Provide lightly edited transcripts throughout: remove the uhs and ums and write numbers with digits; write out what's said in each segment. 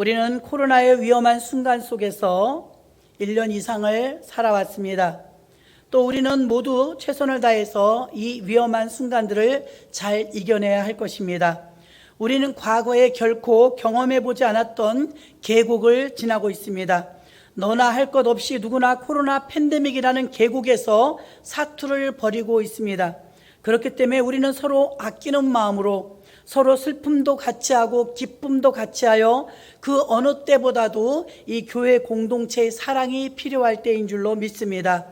우리는 코로나의 위험한 순간 속에서 1년 이상을 살아왔습니다. 또 우리는 모두 최선을 다해서 이 위험한 순간들을 잘 이겨내야 할 것입니다. 우리는 과거에 결코 경험해보지 않았던 계곡을 지나고 있습니다. 너나 할 것 없이 누구나 코로나 팬데믹이라는 계곡에서 사투를 벌이고 있습니다. 그렇기 때문에 우리는 서로 아끼는 마음으로 서로 슬픔도 같이 하고 기쁨도 같이 하여 그 어느 때보다도 이 교회 공동체의 사랑이 필요할 때인 줄로 믿습니다.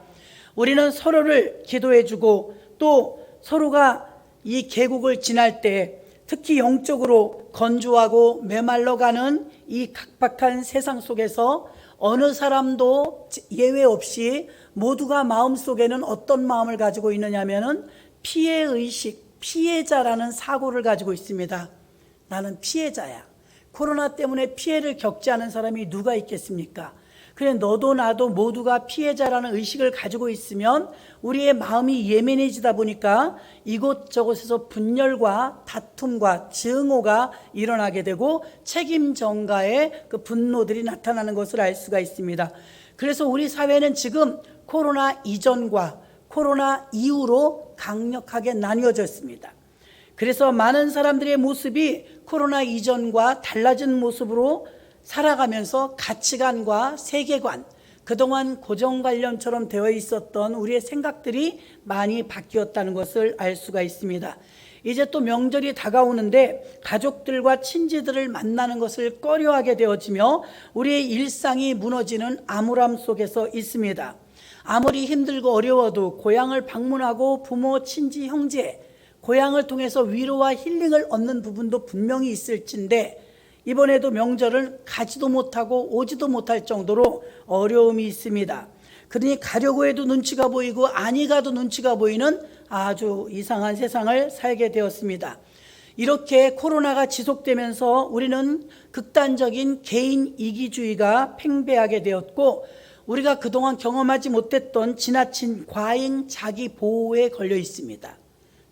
우리는 서로를 기도해주고 또 서로가 이 계곡을 지날 때 특히 영적으로 건조하고 메말라가는 이 각박한 세상 속에서 어느 사람도 예외 없이 모두가 마음속에는 어떤 마음을 가지고 있느냐 하면은 피해의식, 피해자라는 사고를 가지고 있습니다. 나는 피해자야. 코로나 때문에 피해를 겪지 않은 사람이 누가 있겠습니까? 그래, 너도 나도 모두가 피해자라는 의식을 가지고 있으면 우리의 마음이 예민해지다 보니까 이곳저곳에서 분열과 다툼과 증오가 일어나게 되고 책임 전가의 그 분노들이 나타나는 것을 알 수가 있습니다. 그래서 우리 사회는 지금 코로나 이전과 코로나 이후로 강력하게 나뉘어졌습니다. 그래서 많은 사람들의 모습이 코로나 이전과 달라진 모습으로 살아가면서 가치관과 세계관, 그동안 고정관념처럼 되어 있었던 우리의 생각들이 많이 바뀌었다는 것을 알 수가 있습니다. 이제 또 명절이 다가오는데 가족들과 친지들을 만나는 것을 꺼려하게 되어지며 우리의 일상이 무너지는 암울함 속에서 있습니다. 아무리 힘들고 어려워도 고향을 방문하고 부모, 친지, 형제, 고향을 통해서 위로와 힐링을 얻는 부분도 분명히 있을진데 이번에도 명절을 가지도 못하고 오지도 못할 정도로 어려움이 있습니다. 그러니 가려고 해도 눈치가 보이고 아니 가도 눈치가 보이는 아주 이상한 세상을 살게 되었습니다. 이렇게 코로나가 지속되면서 우리는 극단적인 개인 이기주의가 팽배하게 되었고 우리가 그동안 경험하지 못했던 지나친 과잉 자기 보호에 걸려 있습니다.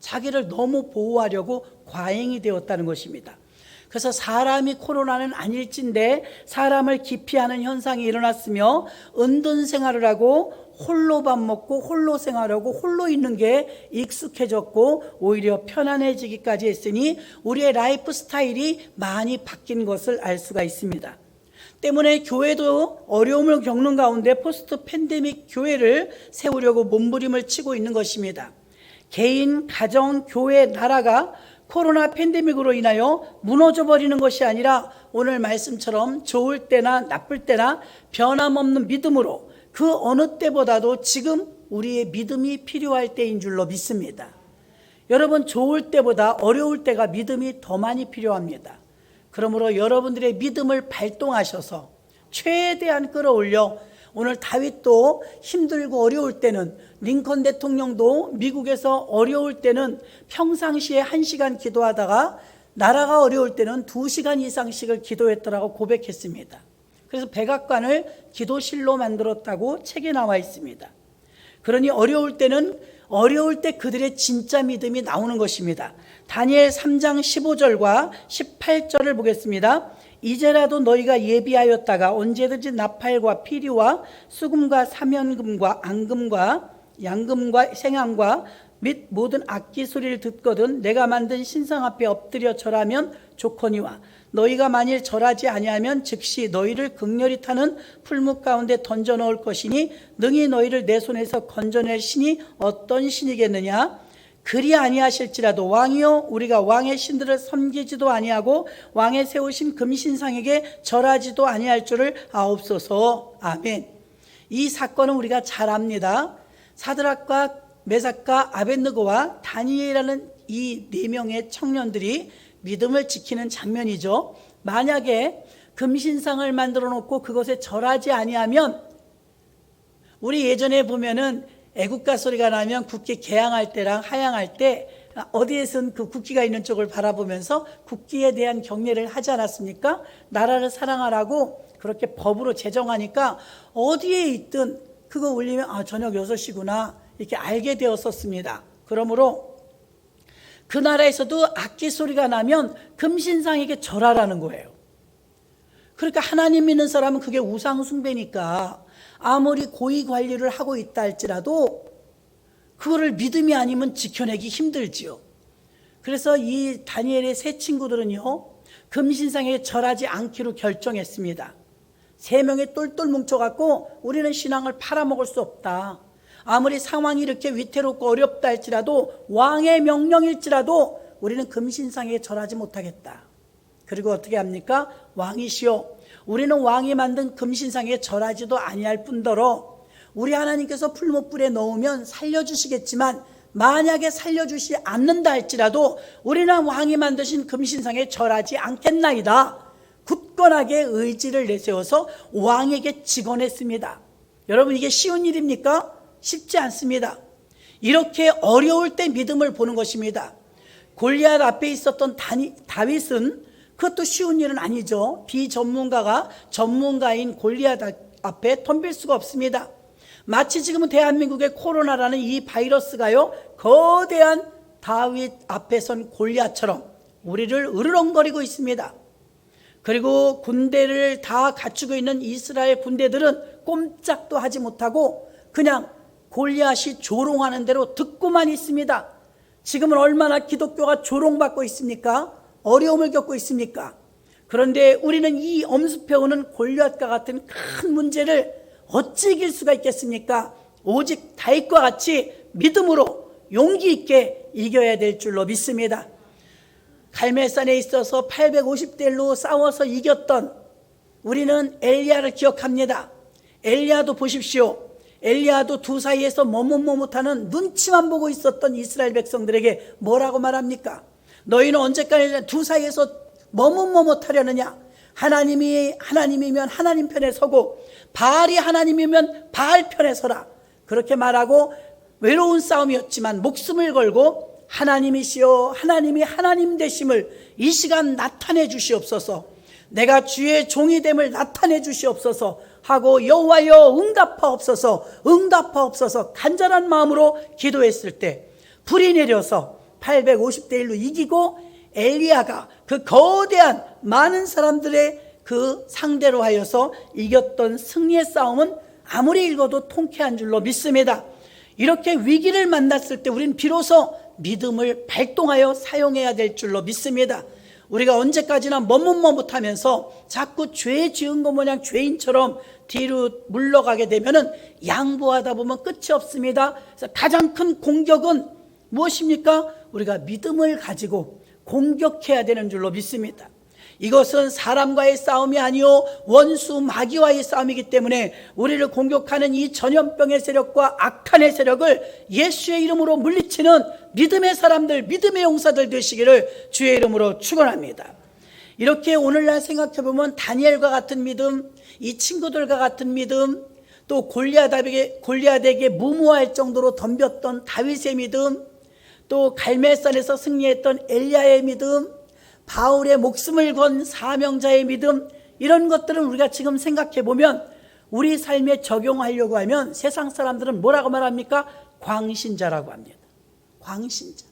자기를 너무 보호하려고 과잉이 되었다는 것입니다. 그래서 사람이 코로나는 아닐진데 사람을 기피하는 현상이 일어났으며 은둔 생활을 하고 홀로 밥 먹고 홀로 생활하고 홀로 있는 게 익숙해졌고 오히려 편안해지기까지 했으니 우리의 라이프 스타일이 많이 바뀐 것을 알 수가 있습니다. 때문에 교회도 어려움을 겪는 가운데 포스트 팬데믹 교회를 세우려고 몸부림을 치고 있는 것입니다. 개인, 가정, 교회, 나라가 코로나 팬데믹으로 인하여 무너져 버리는 것이 아니라 오늘 말씀처럼 좋을 때나 나쁠 때나 변함없는 믿음으로 그 어느 때보다도 지금 우리의 믿음이 필요할 때인 줄로 믿습니다. 여러분, 좋을 때보다 어려울 때가 믿음이 더 많이 필요합니다. 그러므로 여러분들의 믿음을 발동하셔서 최대한 끌어올려 오늘 다윗도 힘들고 어려울 때는 링컨 대통령도 미국에서 어려울 때는 평상시에 1시간 기도하다가 나라가 어려울 때는 2시간 이상씩을 기도했더라고 고백했습니다. 그래서 백악관을 기도실로 만들었다고 책에 나와 있습니다. 그러니 어려울 때 그들의 진짜 믿음이 나오는 것입니다. 다니엘 3장 15절과 18절을 보겠습니다. 이제라도 너희가 예비하였다가 언제든지 나팔과 피리와 수금과 사면금과 앙금과 양금과 생암과 및 모든 악기 소리를 듣거든 내가 만든 신상 앞에 엎드려 절하면 좋거니와 너희가 만일 절하지 아니하면 즉시 너희를 극렬히 타는 풀무 가운데 던져 넣을 것이니 능히 너희를 내 손에서 건져낼 신이 어떤 신이겠느냐. 그리 아니하실지라도 왕이요 우리가 왕의 신들을 섬기지도 아니하고 왕의 세우신 금신상에게 절하지도 아니할 줄을 아옵소서. 아멘. 이 사건은 우리가 잘 압니다. 사드락과 메삭과 아벳느고와 다니엘이라는 이 4명의 청년들이 믿음을 지키는 장면이죠. 만약에 금신상을 만들어 놓고 그것에 절하지 아니하면 우리 예전에 보면은 애국가 소리가 나면 국기 개항할 때랑 하양할 때 어디에선 그 국기가 있는 쪽을 바라보면서 국기에 대한 경례를 하지 않았습니까? 나라를 사랑하라고 그렇게 법으로 제정하니까 어디에 있든 그거 올리면 저녁 6시구나 이렇게 알게 되었었습니다. 그러므로 그 나라에서도 악기 소리가 나면 금신상에게 절하라는 거예요. 그러니까 하나님 믿는 사람은 그게 우상 숭배니까 아무리 고위 관리를 하고 있다 할지라도 그거를 믿음이 아니면 지켜내기 힘들지요. 그래서 이 다니엘의 세 친구들은요, 금신상에 절하지 않기로 결정했습니다. 세 명이 똘똘 뭉쳐갖고 우리는 신앙을 팔아먹을 수 없다. 아무리 상황이 이렇게 위태롭고 어렵다 할지라도, 왕의 명령일지라도 우리는 금신상에 절하지 못하겠다. 그리고 어떻게 합니까? 왕이시여, 우리는 왕이 만든 금신상에 절하지도 아니할 뿐더러 우리 하나님께서 풀무불에 넣으면 살려주시겠지만 만약에 살려주시 않는다 할지라도 우리는 왕이 만드신 금신상에 절하지 않겠나이다. 굳건하게 의지를 내세워서 왕에게 직언했습니다. 여러분, 이게 쉬운 일입니까? 쉽지 않습니다. 이렇게 어려울 때 믿음을 보는 것입니다. 골리앗 앞에 있었던 다윗은 그것도 쉬운 일은 아니죠. 비전문가가 전문가인 골리앗 앞에 덤빌 수가 없습니다. 마치 지금은 대한민국의 코로나라는 이 바이러스가요, 거대한 다윗 앞에 선 골리앗처럼 우리를 으르렁거리고 있습니다. 그리고 군대를 다 갖추고 있는 이스라엘 군대들은 꼼짝도 하지 못하고 그냥 골리앗이 조롱하는 대로 듣고만 있습니다. 지금은 얼마나 기독교가 조롱받고 있습니까? 어려움을 겪고 있습니까? 그런데 우리는 이 엄습해오는 골리앗과 같은 큰 문제를 어찌 이길 수가 있겠습니까? 오직 다윗과 같이 믿음으로 용기 있게 이겨야 될 줄로 믿습니다. 갈멜산에 있어서 850대 1로 싸워서 이겼던 우리는 엘리야를 기억합니다. 엘리야도 보십시오. 엘리야도 두 사이에서 머뭇머뭇하는 눈치만 보고 있었던 이스라엘 백성들에게 뭐라고 말합니까? 너희는 언제까지 두 사이에서 머뭇머뭇하려느냐? 하나님이 하나님이면 하나님 편에 서고 바알이 하나님이면 바알 편에 서라. 그렇게 말하고 외로운 싸움이었지만 목숨을 걸고 하나님이시여 하나님이 하나님 되심을 이 시간 나타내 주시옵소서. 내가 주의 종이 됨을 나타내 주시옵소서 하고 여호와여 응답하옵소서 간절한 마음으로 기도했을 때 불이 내려서 850대 1로 이기고 엘리야가 그 거대한 많은 사람들의 그 상대로 하여서 이겼던 승리의 싸움은 아무리 읽어도 통쾌한 줄로 믿습니다. 이렇게 위기를 만났을 때 우리는 비로소 믿음을 발동하여 사용해야 될 줄로 믿습니다. 우리가 언제까지나 머뭇머뭇하면서 자꾸 죄 지은 것 모양 죄인처럼 뒤로 물러가게 되면은 양보하다 보면 끝이 없습니다. 그래서 가장 큰 공격은 무엇입니까? 우리가 믿음을 가지고 공격해야 되는 줄로 믿습니다. 이것은 사람과의 싸움이 아니요 원수 마귀와의 싸움이기 때문에 우리를 공격하는 이 전염병의 세력과 악한의 세력을 예수의 이름으로 물리치는 믿음의 사람들, 믿음의 용사들 되시기를 주의 이름으로 축원합니다. 이렇게 오늘날 생각해보면 다니엘과 같은 믿음, 이 친구들과 같은 믿음, 또 골리앗에게 무모할 정도로 덤볐던 다윗의 믿음, 또 갈멜산에서 승리했던 엘리야의 믿음, 바울의 목숨을 건 사명자의 믿음, 이런 것들은 우리가 지금 생각해 보면 우리 삶에 적용하려고 하면 세상 사람들은 뭐라고 말합니까? 광신자라고 합니다. 광신자.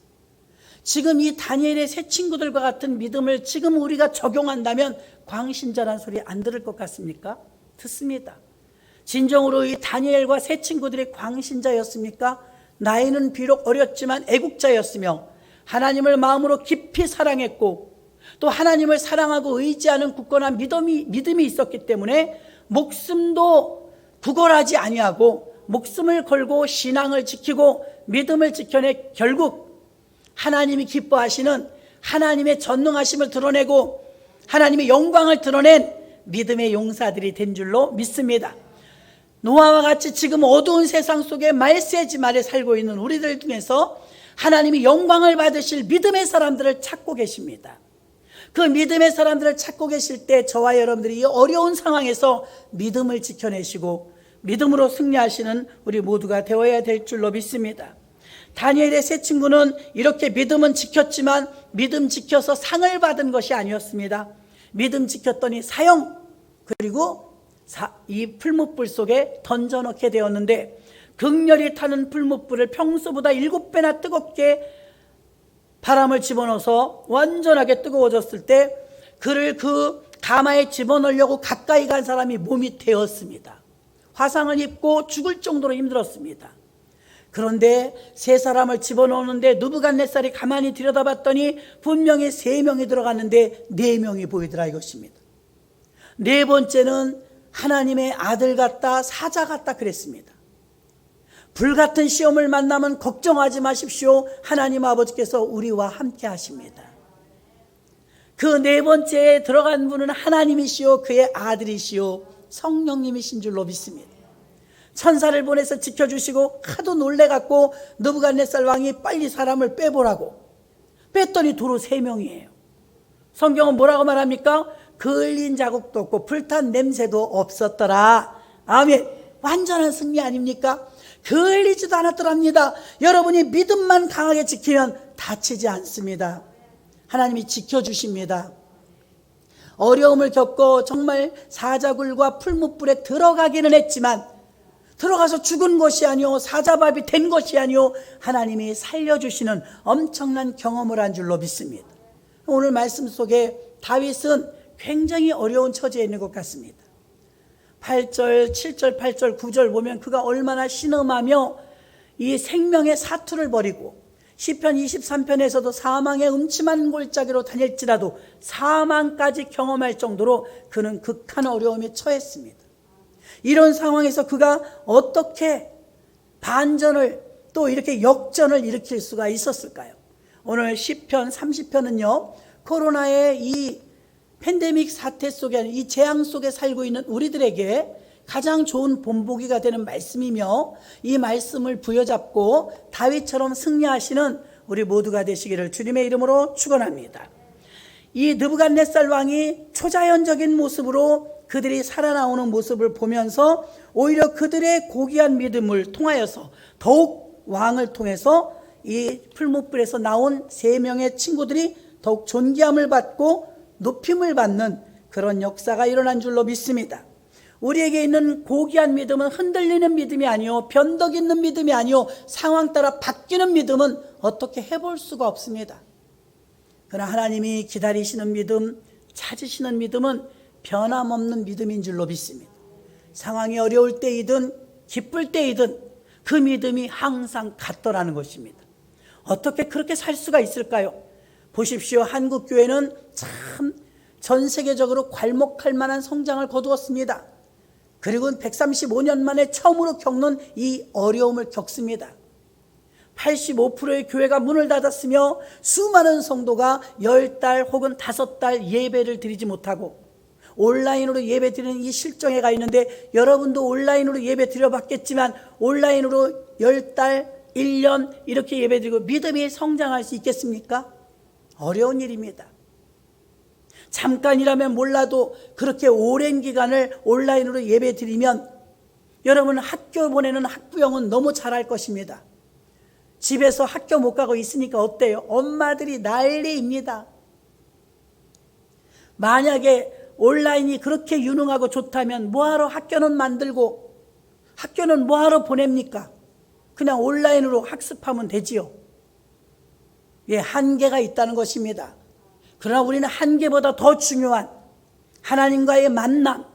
지금 이 다니엘의 세 친구들과 같은 믿음을 지금 우리가 적용한다면 광신자란 소리 안 들을 것 같습니까? 듣습니다. 진정으로 이 다니엘과 세 친구들이 광신자였습니까? 나이는 비록 어렸지만 애국자였으며 하나님을 마음으로 깊이 사랑했고 또 하나님을 사랑하고 의지하는 굳건한 믿음이 있었기 때문에 목숨도 구걸하지 아니하고 목숨을 걸고 신앙을 지키고 믿음을 지켜내 결국 하나님이 기뻐하시는 하나님의 전능하심을 드러내고 하나님의 영광을 드러낸 믿음의 용사들이 된 줄로 믿습니다. 노아와 같이 지금 어두운 세상 속에 말세지 말에 살고 있는 우리들 중에서 하나님이 영광을 받으실 믿음의 사람들을 찾고 계십니다. 그 믿음의 사람들을 찾고 계실 때 저와 여러분들이 이 어려운 상황에서 믿음을 지켜내시고 믿음으로 승리하시는 우리 모두가 되어야 될 줄로 믿습니다. 다니엘의 세 친구는 이렇게 믿음은 지켰지만 믿음 지켜서 상을 받은 것이 아니었습니다. 믿음 지켰더니 사형, 그리고 이 풀무불 속에 던져넣게 되었는데 극렬히 타는 풀무불을 평소보다 7배나 뜨겁게 바람을 집어넣어서 완전하게 뜨거워졌을 때 그를 그 가마에 집어넣으려고 가까이 간 사람이 몸이 데었습니다. 화상을 입고 죽을 정도로 힘들었습니다. 그런데 세 사람을 집어넣는데 느부갓네살이 가만히 들여다봤더니 분명히 3명이 들어갔는데 4명이 보이더라 이것입니다. 네 번째는 하나님의 아들 같다, 사자 같다 그랬습니다. 불같은 시험을 만나면 걱정하지 마십시오. 하나님 아버지께서 우리와 함께 하십니다. 그 네 번째에 들어간 분은 하나님이시요 그의 아들이시요 성령님이신 줄로 믿습니다. 천사를 보내서 지켜주시고 하도 놀래갖고 느부갓네살 왕이 빨리 사람을 빼보라고 뺐더니 도로 3명이에요. 성경은 뭐라고 말합니까? 그을린 자국도 없고 불탄 냄새도 없었더라. 아멘. 완전한 승리 아닙니까? 그을리지도 않았더랍니다. 여러분이 믿음만 강하게 지키면 다치지 않습니다. 하나님이 지켜주십니다. 어려움을 겪고 정말 사자굴과 풀무불에 들어가기는 했지만 들어가서 죽은 것이 아니오, 사자밥이 된 것이 아니오, 하나님이 살려주시는 엄청난 경험을 한 줄로 믿습니다. 오늘 말씀 속에 다윗은 굉장히 어려운 처지에 있는 것 같습니다. 8절, 7절, 8절, 9절 보면 그가 얼마나 신음하며 이 생명의 사투를 벌이고 시편 23편에서도 사망의 음침한 골짜기로 다닐지라도 사망까지 경험할 정도로 그는 극한 어려움에 처했습니다. 이런 상황에서 그가 어떻게 반전을 또 이렇게 역전을 일으킬 수가 있었을까요? 오늘 시편 30편은요 코로나의 이 팬데믹 사태 속에 이 재앙 속에 살고 있는 우리들에게 가장 좋은 본보기가 되는 말씀이며 이 말씀을 부여잡고 다윗처럼 승리하시는 우리 모두가 되시기를 주님의 이름으로 축원합니다. 이 느부갓네살 왕이 초자연적인 모습으로 그들이 살아나오는 모습을 보면서 오히려 그들의 고귀한 믿음을 통하여서 더욱 왕을 통해서 이 풀무불에서 나온 3명의 친구들이 더욱 존귀함을 받고 높임을 받는 그런 역사가 일어난 줄로 믿습니다. 우리에게 있는 고귀한 믿음은 흔들리는 믿음이 아니요 변덕 있는 믿음이 아니요 상황 따라 바뀌는 믿음은 어떻게 해볼 수가 없습니다. 그러나 하나님이 기다리시는 믿음, 찾으시는 믿음은 변함없는 믿음인 줄로 믿습니다. 상황이 어려울 때이든 기쁠 때이든 그 믿음이 항상 같더라는 것입니다. 어떻게 그렇게 살 수가 있을까요? 보십시오. 한국 교회는 참 전 세계적으로 괄목할 만한 성장을 거두었습니다. 그리고 135년 만에 처음으로 겪는 이 어려움을 겪습니다. 85%의 교회가 문을 닫았으며 수많은 성도가 10달 혹은 5달 예배를 드리지 못하고 온라인으로 예배 드리는 이 실정에 가 있는데 여러분도 온라인으로 예배 드려봤겠지만 온라인으로 10달, 1년 이렇게 예배 드리고 믿음이 성장할 수 있겠습니까? 어려운 일입니다. 잠깐이라면 몰라도 그렇게 오랜 기간을 온라인으로 예배 드리면 여러분 학교 보내는 학부형은 너무 잘할 것입니다. 집에서 학교 못 가고 있으니까 어때요? 엄마들이 난리입니다. 만약에 온라인이 그렇게 유능하고 좋다면 뭐하러 학교는 만들고 학교는 뭐하러 보냅니까? 그냥 온라인으로 학습하면 되지요. 예, 한계가 있다는 것입니다. 그러나 우리는 한계보다 더 중요한 하나님과의 만남,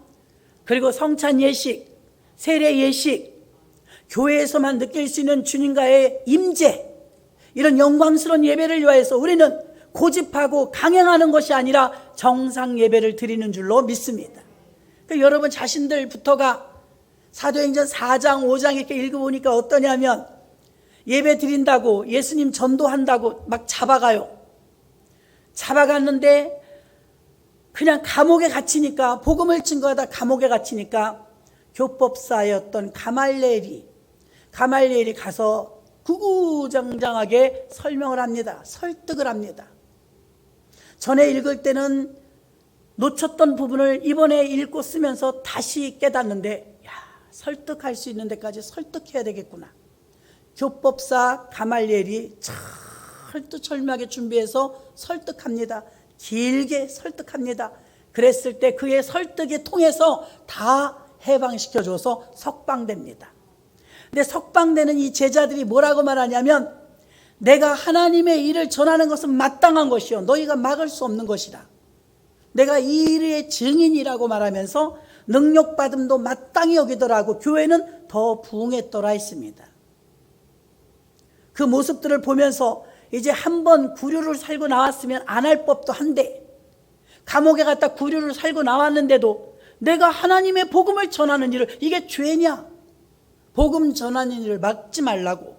그리고 성찬 예식, 세례 예식, 교회에서만 느낄 수 있는 주님과의 임재, 이런 영광스러운 예배를 위하여서 우리는 고집하고 강행하는 것이 아니라 정상 예배를 드리는 줄로 믿습니다. 그러니까 여러분 자신들부터가 사도행전 4장 5장 이렇게 읽어보니까 어떠냐면 예배 드린다고 예수님 전도한다고 막 잡아갔는데 그냥 감옥에 갇히니까 복음을 증거하다 감옥에 갇히니까 교법사였던 가말리엘이 가서 구구장장하게 설명을 합니다. 설득을 합니다. 전에 읽을 때는 놓쳤던 부분을 이번에 읽고 쓰면서 다시 깨닫는데 설득할 수 있는 데까지 설득해야 되겠구나. 교법사 가말리엘이 철두철미하게 준비해서 설득합니다. 길게 설득합니다. 그랬을 때 그의 설득에 통해서 다 해방시켜줘서 석방됩니다. 근데 석방되는 이 제자들이 뭐라고 말하냐면 내가 하나님의 일을 전하는 것은 마땅한 것이요 너희가 막을 수 없는 것이라. 내가 이 일의 증인이라고 말하면서 능력받음도 마땅히 여기더라고 교회는 더 부흥했더라 했습니다. 그 모습들을 보면서 이제 한번 구류를 살고 나왔으면 안 할 법도 한데, 감옥에 갔다 구류를 살고 나왔는데도 내가 하나님의 복음을 전하는 일을, 이게 죄냐? 복음 전하는 일을 막지 말라고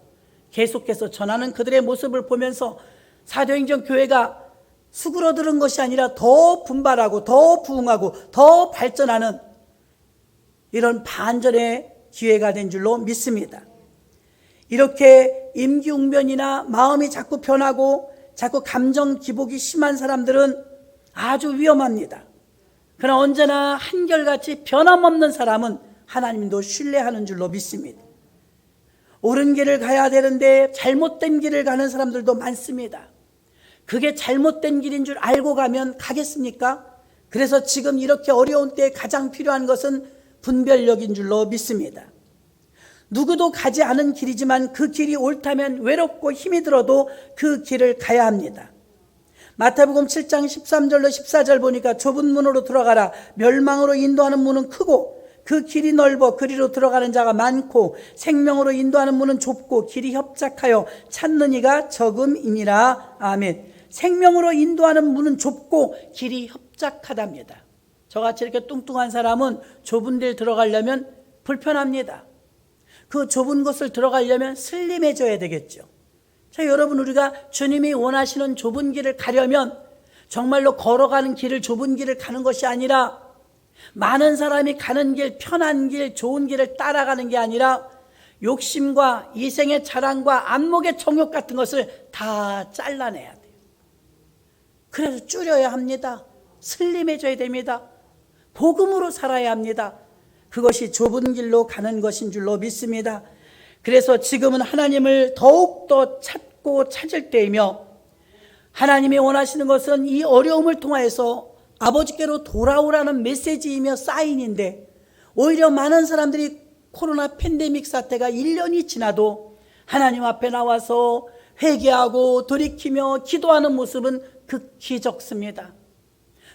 계속해서 전하는 그들의 모습을 보면서 사도행전 교회가 수그러드는 것이 아니라 더 분발하고 더 부흥하고 더 발전하는 이런 반전의 기회가 된 줄로 믿습니다. 이렇게 임기응변이나 마음이 자꾸 변하고 자꾸 감정 기복이 심한 사람들은 아주 위험합니다. 그러나 언제나 한결같이 변함없는 사람은 하나님도 신뢰하는 줄로 믿습니다. 옳은 길을 가야 되는데 잘못된 길을 가는 사람들도 많습니다. 그게 잘못된 길인 줄 알고 가면 가겠습니까? 그래서 지금 이렇게 어려운 때에 가장 필요한 것은 분별력인 줄로 믿습니다. 누구도 가지 않은 길이지만 그 길이 옳다면 외롭고 힘이 들어도 그 길을 가야 합니다. 마태복음 7장 13절로 14절 보니까 좁은 문으로 들어가라. 멸망으로 인도하는 문은 크고 그 길이 넓어 그리로 들어가는 자가 많고 생명으로 인도하는 문은 좁고 길이 협착하여 찾는 이가 적음이니라. 아멘. 생명으로 인도하는 문은 좁고 길이 협착하답니다. 저같이 이렇게 뚱뚱한 사람은 좁은 데를 들어가려면 불편합니다. 그 좁은 곳을 들어가려면 슬림해져야 되겠죠. 자, 여러분, 우리가 주님이 원하시는 좁은 길을 가려면 정말로 걸어가는 길을, 좁은 길을 가는 것이 아니라 많은 사람이 가는 길, 편한 길, 좋은 길을 따라가는 게 아니라 욕심과 이생의 자랑과 안목의 정욕 같은 것을 다 잘라내야 돼요. 그래서 줄여야 합니다. 슬림해져야 됩니다. 복음으로 살아야 합니다. 그것이 좁은 길로 가는 것인 줄로 믿습니다. 그래서 지금은 하나님을 더욱더 찾고 찾을 때이며, 하나님이 원하시는 것은 이 어려움을 통하여서 아버지께로 돌아오라는 메시지이며 사인인데, 오히려 많은 사람들이 코로나 팬데믹 사태가 1년이 지나도 하나님 앞에 나와서 회개하고 돌이키며 기도하는 모습은 극히 적습니다.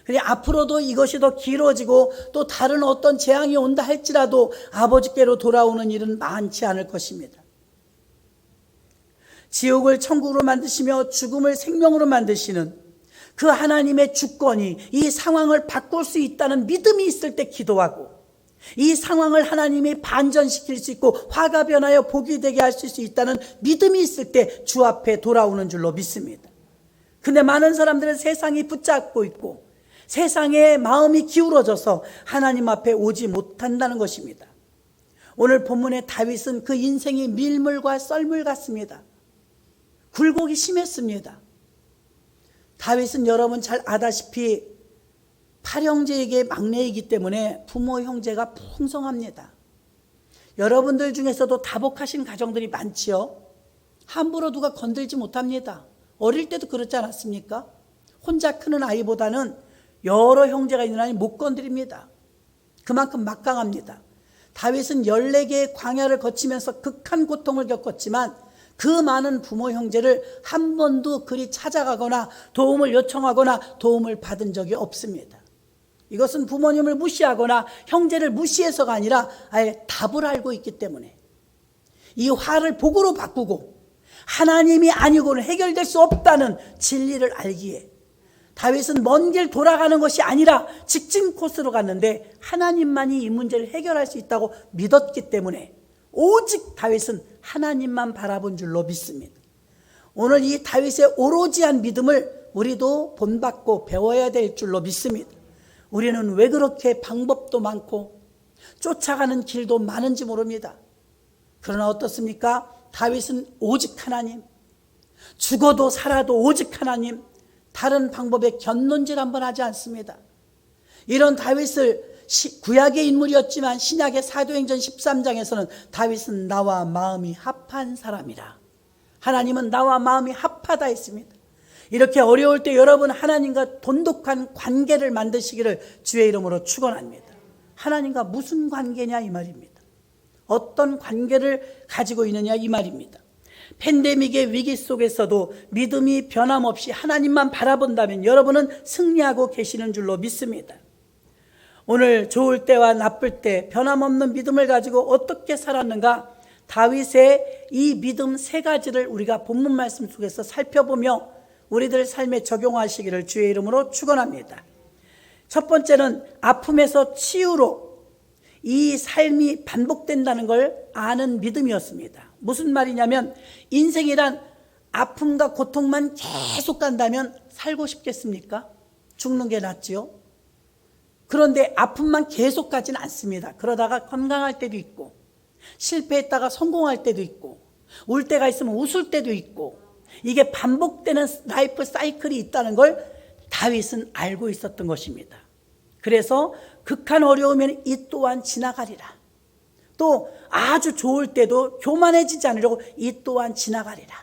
그래, 앞으로도 이것이 더 길어지고 또 다른 어떤 재앙이 온다 할지라도 아버지께로 돌아오는 일은 많지 않을 것입니다. 지옥을 천국으로 만드시며 죽음을 생명으로 만드시는 그 하나님의 주권이 이 상황을 바꿀 수 있다는 믿음이 있을 때 기도하고, 이 상황을 하나님이 반전시킬 수 있고 화가 변하여 복이 되게 하실 수 있다는 믿음이 있을 때 주 앞에 돌아오는 줄로 믿습니다. 근데 많은 사람들은 세상이 붙잡고 있고 세상에 마음이 기울어져서 하나님 앞에 오지 못한다는 것입니다. 오늘 본문의 다윗은 그 인생이 밀물과 썰물 같습니다. 굴곡이 심했습니다. 다윗은 여러분 잘 아다시피 8형제에게 막내이기 때문에 부모 형제가 풍성합니다. 여러분들 중에서도 다복하신 가정들이 많지요. 함부로 누가 건들지 못합니다. 어릴 때도 그렇지 않았습니까? 혼자 크는 아이보다는 여러 형제가 있는 아이 못 건드립니다. 그만큼 막강합니다. 다윗은 14개의 광야를 거치면서 극한 고통을 겪었지만 그 많은 부모 형제를 한 번도 그리 찾아가거나 도움을 요청하거나 도움을 받은 적이 없습니다. 이것은 부모님을 무시하거나 형제를 무시해서가 아니라 아예 답을 알고 있기 때문에, 이 화를 복으로 바꾸고 하나님이 아니고는 해결될 수 없다는 진리를 알기에 다윗은 먼 길 돌아가는 것이 아니라 직진 코스로 갔는데 하나님만이 이 문제를 해결할 수 있다고 믿었기 때문에 오직 다윗은 하나님만 바라본 줄로 믿습니다. 오늘 이 다윗의 오로지한 믿음을 우리도 본받고 배워야 될 줄로 믿습니다. 우리는 왜 그렇게 방법도 많고 쫓아가는 길도 많은지 모릅니다. 그러나 어떻습니까? 다윗은 오직 하나님, 죽어도 살아도 오직 하나님, 다른 방법에 견눈질 한번 하지 않습니다. 이런 다윗을 구약의 인물이었지만 신약의 사도행전 13장에서는 다윗은 나와 마음이 합한 사람이라, 하나님은 나와 마음이 합하다 했습니다. 이렇게 어려울 때 여러분 하나님과 돈독한 관계를 만드시기를 주의 이름으로 축원합니다. 하나님과 무슨 관계냐 이 말입니다. 어떤 관계를 가지고 있느냐 이 말입니다. 팬데믹의 위기 속에서도 믿음이 변함없이 하나님만 바라본다면 여러분은 승리하고 계시는 줄로 믿습니다. 오늘 좋을 때와 나쁠 때 변함없는 믿음을 가지고 어떻게 살았는가, 다윗의 이 믿음 세 가지를 우리가 본문 말씀 속에서 살펴보며 우리들 삶에 적용하시기를 주의 이름으로 축원합니다. 첫 번째는 아픔에서 치유로 이 삶이 반복된다는 걸 아는 믿음이었습니다. 무슨 말이냐면, 인생이란 아픔과 고통만 계속 간다면 살고 싶겠습니까? 죽는 게 낫지요. 그런데 아픔만 계속 가진 않습니다. 그러다가 건강할 때도 있고, 실패했다가 성공할 때도 있고, 울 때가 있으면 웃을 때도 있고, 이게 반복되는 라이프 사이클이 있다는 걸 다윗은 알고 있었던 것입니다. 그래서 극한 어려우면 이 또한 지나가리라. 또 아주 좋을 때도 교만해지지 않으려고 이 또한 지나가리라.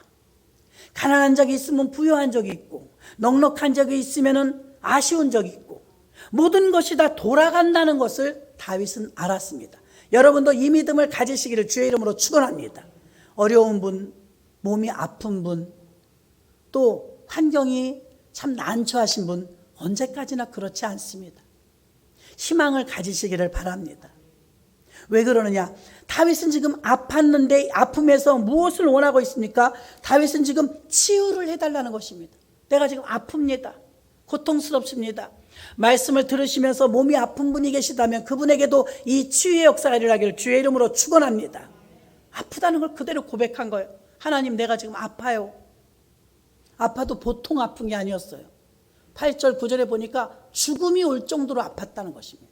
가난한 적이 있으면 부유한 적이 있고, 넉넉한 적이 있으면 아쉬운 적이 있고, 모든 것이 다 돌아간다는 것을 다윗은 알았습니다. 여러분도 이 믿음을 가지시기를 주의 이름으로 축원합니다. 어려운 분, 몸이 아픈 분, 또 환경이 참 난처하신 분, 언제까지나 그렇지 않습니다. 희망을 가지시기를 바랍니다. 왜 그러느냐? 다윗은 지금 아팠는데 아픔에서 무엇을 원하고 있습니까? 다윗은 지금 치유를 해달라는 것입니다. 내가 지금 아픕니다. 고통스럽습니다. 말씀을 들으시면서 몸이 아픈 분이 계시다면 그분에게도 이 치유의 역사가 일어나기를 주의 이름으로 축원합니다. 아프다는 걸 그대로 고백한 거예요. 하나님, 내가 지금 아파요. 아파도 보통 아픈 게 아니었어요. 8절 9절에 보니까 죽음이 올 정도로 아팠다는 것입니다.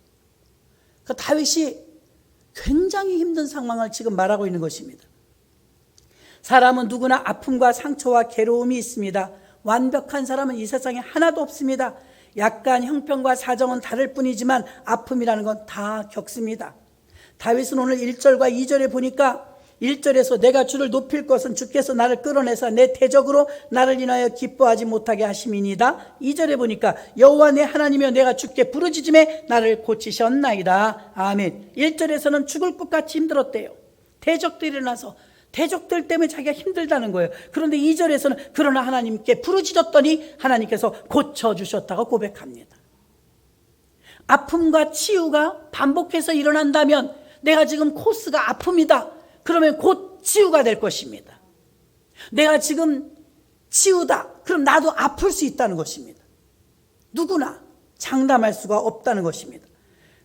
그 다윗이 굉장히 힘든 상황을 지금 말하고 있는 것입니다. 사람은 누구나 아픔과 상처와 괴로움이 있습니다. 완벽한 사람은 이 세상에 하나도 없습니다. 약간 형편과 사정은 다를 뿐이지만 아픔이라는 건 다 겪습니다. 다윗은 오늘 1절과 2절에 보니까 1절에서 내가 주를 높일 것은 주께서 나를 끌어내서 내 대적으로 나를 인하여 기뻐하지 못하게 하심이니이다. 2절에 보니까 여호와 내 하나님이여 내가 주께 부르짖음에 나를 고치셨나이다. 아멘. 1절에서는 죽을 것 같이 힘들었대요. 대적들이 일어나서 대적들 때문에 자기가 힘들다는 거예요. 그런데 2절에서는 그러나 하나님께 부르짖었더니 하나님께서 고쳐주셨다고 고백합니다. 아픔과 치유가 반복해서 일어난다면 내가 지금 코스가 아픔이다. 그러면 곧 치유가 될 것입니다. 내가 지금 치유다. 그럼 나도 아플 수 있다는 것입니다. 누구나 장담할 수가 없다는 것입니다.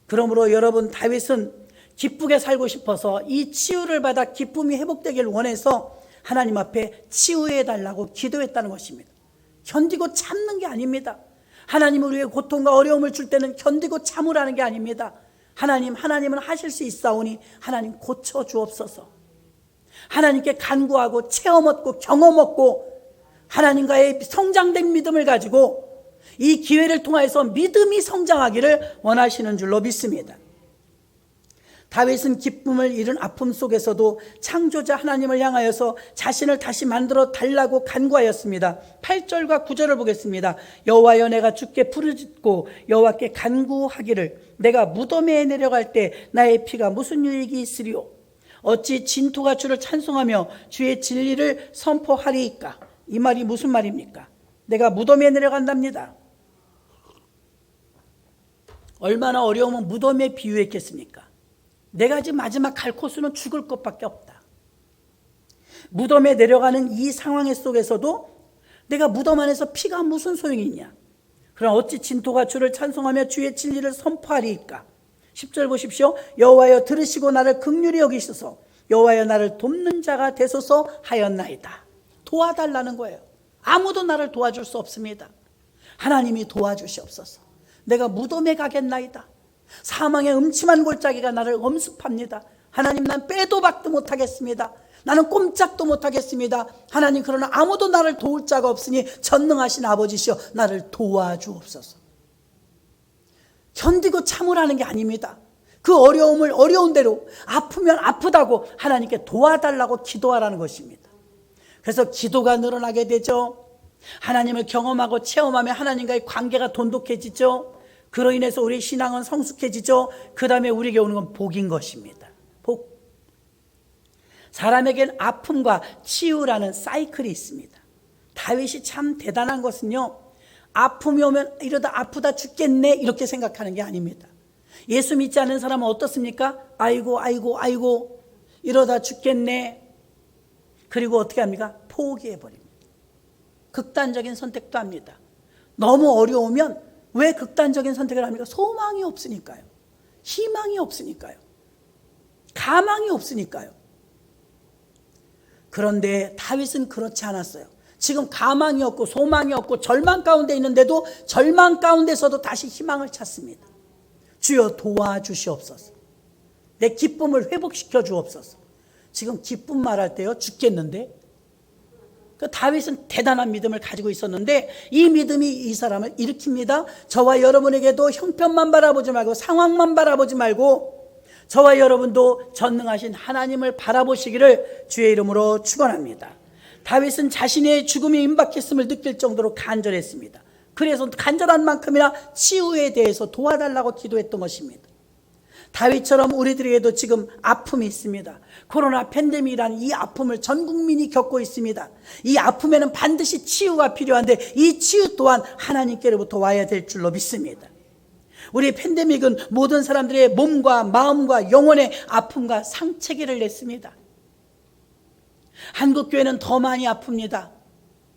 그러므로 여러분, 다윗은 기쁘게 살고 싶어서 이 치유를 받아 기쁨이 회복되길 원해서 하나님 앞에 치유해 달라고 기도했다는 것입니다. 견디고 참는 게 아닙니다. 하나님은 우리의 고통과 어려움을 줄 때는 견디고 참으라는 게 아닙니다. 하나님은 하실 수 있사오니 하나님 고쳐 주옵소서. 하나님께 간구하고 체험 얻고 경험 얻고 하나님과의 성장된 믿음을 가지고 이 기회를 통해서 믿음이 성장하기를 원하시는 줄로 믿습니다. 다윗은 기쁨을 잃은 아픔 속에서도 창조자 하나님을 향하여서 자신을 다시 만들어 달라고 간구하였습니다. 8절과 9절을 보겠습니다. 여호와여 내가 주께 부르짖고 여호와께 간구하기를 내가 무덤에 내려갈 때 나의 피가 무슨 유익이 있으리요? 어찌 진토가 주를 찬송하며 주의 진리를 선포하리이까? 이 말이 무슨 말입니까? 내가 무덤에 내려간답니다. 얼마나 어려우면 무덤에 비유했겠습니까? 내가 지금 마지막 갈 코스는 죽을 것밖에 없다. 무덤에 내려가는 이 상황 속에서도 내가 무덤 안에서 피가 무슨 소용이 있냐? 그럼 어찌 진토가 주를 찬송하며 주의 진리를 선포하리이까? 10절 보십시오. 여호와여 들으시고 나를 긍휼히 여기소서. 여호와여 나를 돕는 자가 되소서 하였나이다. 도와달라는 거예요. 아무도 나를 도와줄 수 없습니다. 하나님이 도와주시옵소서. 내가 무덤에 가겠나이다. 사망의 음침한 골짜기가 나를 엄습합니다. 하나님, 난 빼도 박도 못하겠습니다. 나는 꼼짝도 못하겠습니다. 하나님, 그러나 아무도 나를 도울 자가 없으니 전능하신 아버지시여 나를 도와주옵소서. 견디고 참으라는 게 아닙니다. 그 어려움을 어려운 대로, 아프면 아프다고 하나님께 도와달라고 기도하라는 것입니다. 그래서 기도가 늘어나게 되죠. 하나님을 경험하고 체험하며 하나님과의 관계가 돈독해지죠. 그로 인해서 우리 신앙은 성숙해지죠. 그 다음에 우리에게 오는 건 복인 것입니다. 복. 사람에겐 아픔과 치유라는 사이클이 있습니다. 다윗이 참 대단한 것은요, 아픔이 오면 이러다 아프다 죽겠네 이렇게 생각하는 게 아닙니다. 예수 믿지 않는 사람은 어떻습니까? 아이고 이러다 죽겠네. 그리고 어떻게 합니까? 포기해버립니다. 극단적인 선택도 합니다. 너무 어려우면 왜 극단적인 선택을 합니까? 소망이 없으니까요. 희망이 없으니까요. 가망이 없으니까요. 그런데 다윗은 그렇지 않았어요. 지금 가망이 없고 소망이 없고 절망 가운데 있는데도 절망 가운데서도 다시 희망을 찾습니다. 주여 도와주시옵소서. 내 기쁨을 회복시켜 주옵소서. 지금 기쁨 말할 때요, 죽겠는데. 그 다윗은 대단한 믿음을 가지고 있었는데 이 믿음이 이 사람을 일으킵니다. 저와 여러분에게도 형편만 바라보지 말고 상황만 바라보지 말고 저와 여러분도 전능하신 하나님을 바라보시기를 주의 이름으로 축원합니다. 다윗은 자신의 죽음이 임박했음을 느낄 정도로 간절했습니다. 그래서 간절한 만큼이나 치유에 대해서 도와달라고 기도했던 것입니다. 다윗처럼 우리들에게도 지금 아픔이 있습니다. 코로나 팬데믹이라는 이 아픔을 전 국민이 겪고 있습니다. 이 아픔에는 반드시 치유가 필요한데 이 치유 또한 하나님께로부터 와야 될 줄로 믿습니다. 우리 팬데믹은 모든 사람들의 몸과 마음과 영혼의 아픔과 상체기를 냈습니다. 한국교회는 더 많이 아픕니다.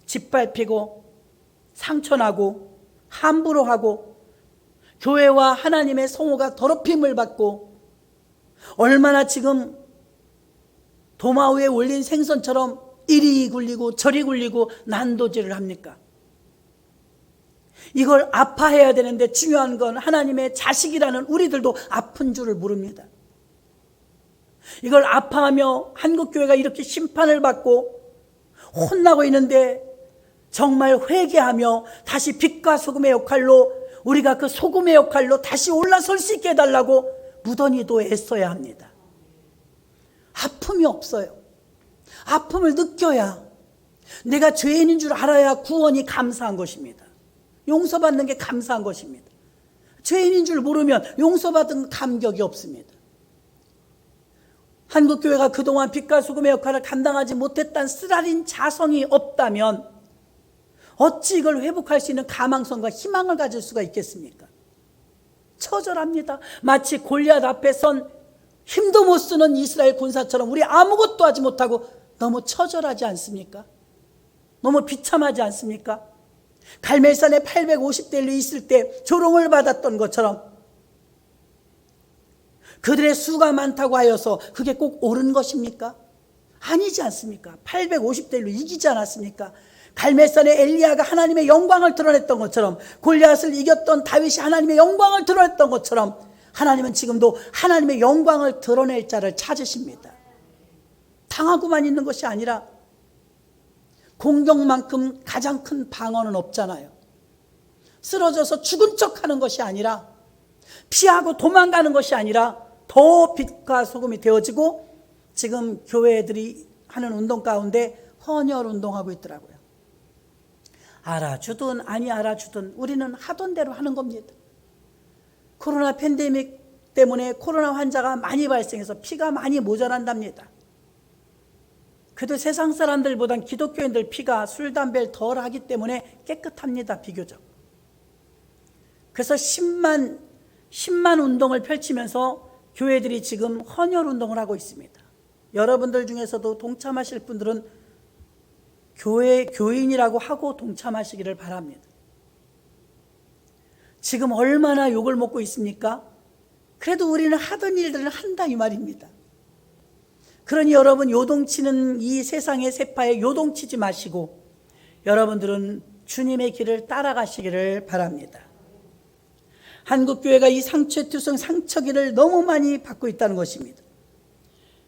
짓밟히고 상처나고 함부로 하고 교회와 하나님의 성호가 더럽힘을 받고 얼마나 지금 도마 위에 올린 생선처럼 이리 굴리고 저리 굴리고 난도질을 합니까? 이걸 아파해야 되는데 중요한 건 하나님의 자식이라는 우리들도 아픈 줄을 모릅니다. 이걸 아파하며 한국교회가 이렇게 심판을 받고 혼나고 있는데 정말 회개하며 다시 빛과 소금의 역할로 우리가 그 소금의 역할로 다시 올라설 수 있게 해달라고 무던히도 애써야 합니다. 아픔이 없어요. 아픔을 느껴야 내가 죄인인 줄 알아야 구원이 감사한 것입니다. 용서받는 게 감사한 것입니다. 죄인인 줄 모르면 용서받은 감격이 없습니다. 한국교회가 그동안 빛과 소금의 역할을 감당하지 못했다는 쓰라린 자성이 없다면 어찌 이걸 회복할 수 있는 가망성과 희망을 가질 수가 있겠습니까? 처절합니다. 마치 골리앗 앞에 선 힘도 못 쓰는 이스라엘 군사처럼 우리 아무것도 하지 못하고 너무 처절하지 않습니까? 너무 비참하지 않습니까? 갈멜산에 850대를 있을 때 조롱을 받았던 것처럼 그들의 수가 많다고 하여서 그게 꼭 옳은 것입니까? 아니지 않습니까? 850대로 이기지 않았습니까? 갈멜산에 엘리야가 하나님의 영광을 드러냈던 것처럼 골리앗을 이겼던 다윗이 하나님의 영광을 드러냈던 것처럼 하나님은 지금도 하나님의 영광을 드러낼 자를 찾으십니다. 당하고만 있는 것이 아니라 공격만큼 가장 큰 방어는 없잖아요. 쓰러져서 죽은 척하는 것이 아니라 피하고 도망가는 것이 아니라 더 빛과 소금이 되어지고 지금 교회들이 하는 운동 가운데 헌혈 운동하고 있더라고요. 알아주든 아니 알아주든 우리는 하던 대로 하는 겁니다. 코로나 팬데믹 때문에 코로나 환자가 많이 발생해서 피가 많이 모자란답니다. 그래도 세상 사람들보단 기독교인들 피가 술, 담배를 덜 하기 때문에 깨끗합니다. 비교적. 그래서 10만 운동을 펼치면서 교회들이 지금 헌혈 운동을 하고 있습니다. 여러분들 중에서도 동참하실 분들은 교인이라고 하고 동참하시기를 바랍니다. 지금 얼마나 욕을 먹고 있습니까? 그래도 우리는 하던 일들을 한다 이 말입니다. 그러니 여러분 요동치는 이 세상의 세파에 요동치지 마시고 여러분들은 주님의 길을 따라가시기를 바랍니다. 한국교회가 이 상처투성 상처기를 너무 많이 받고 있다는 것입니다.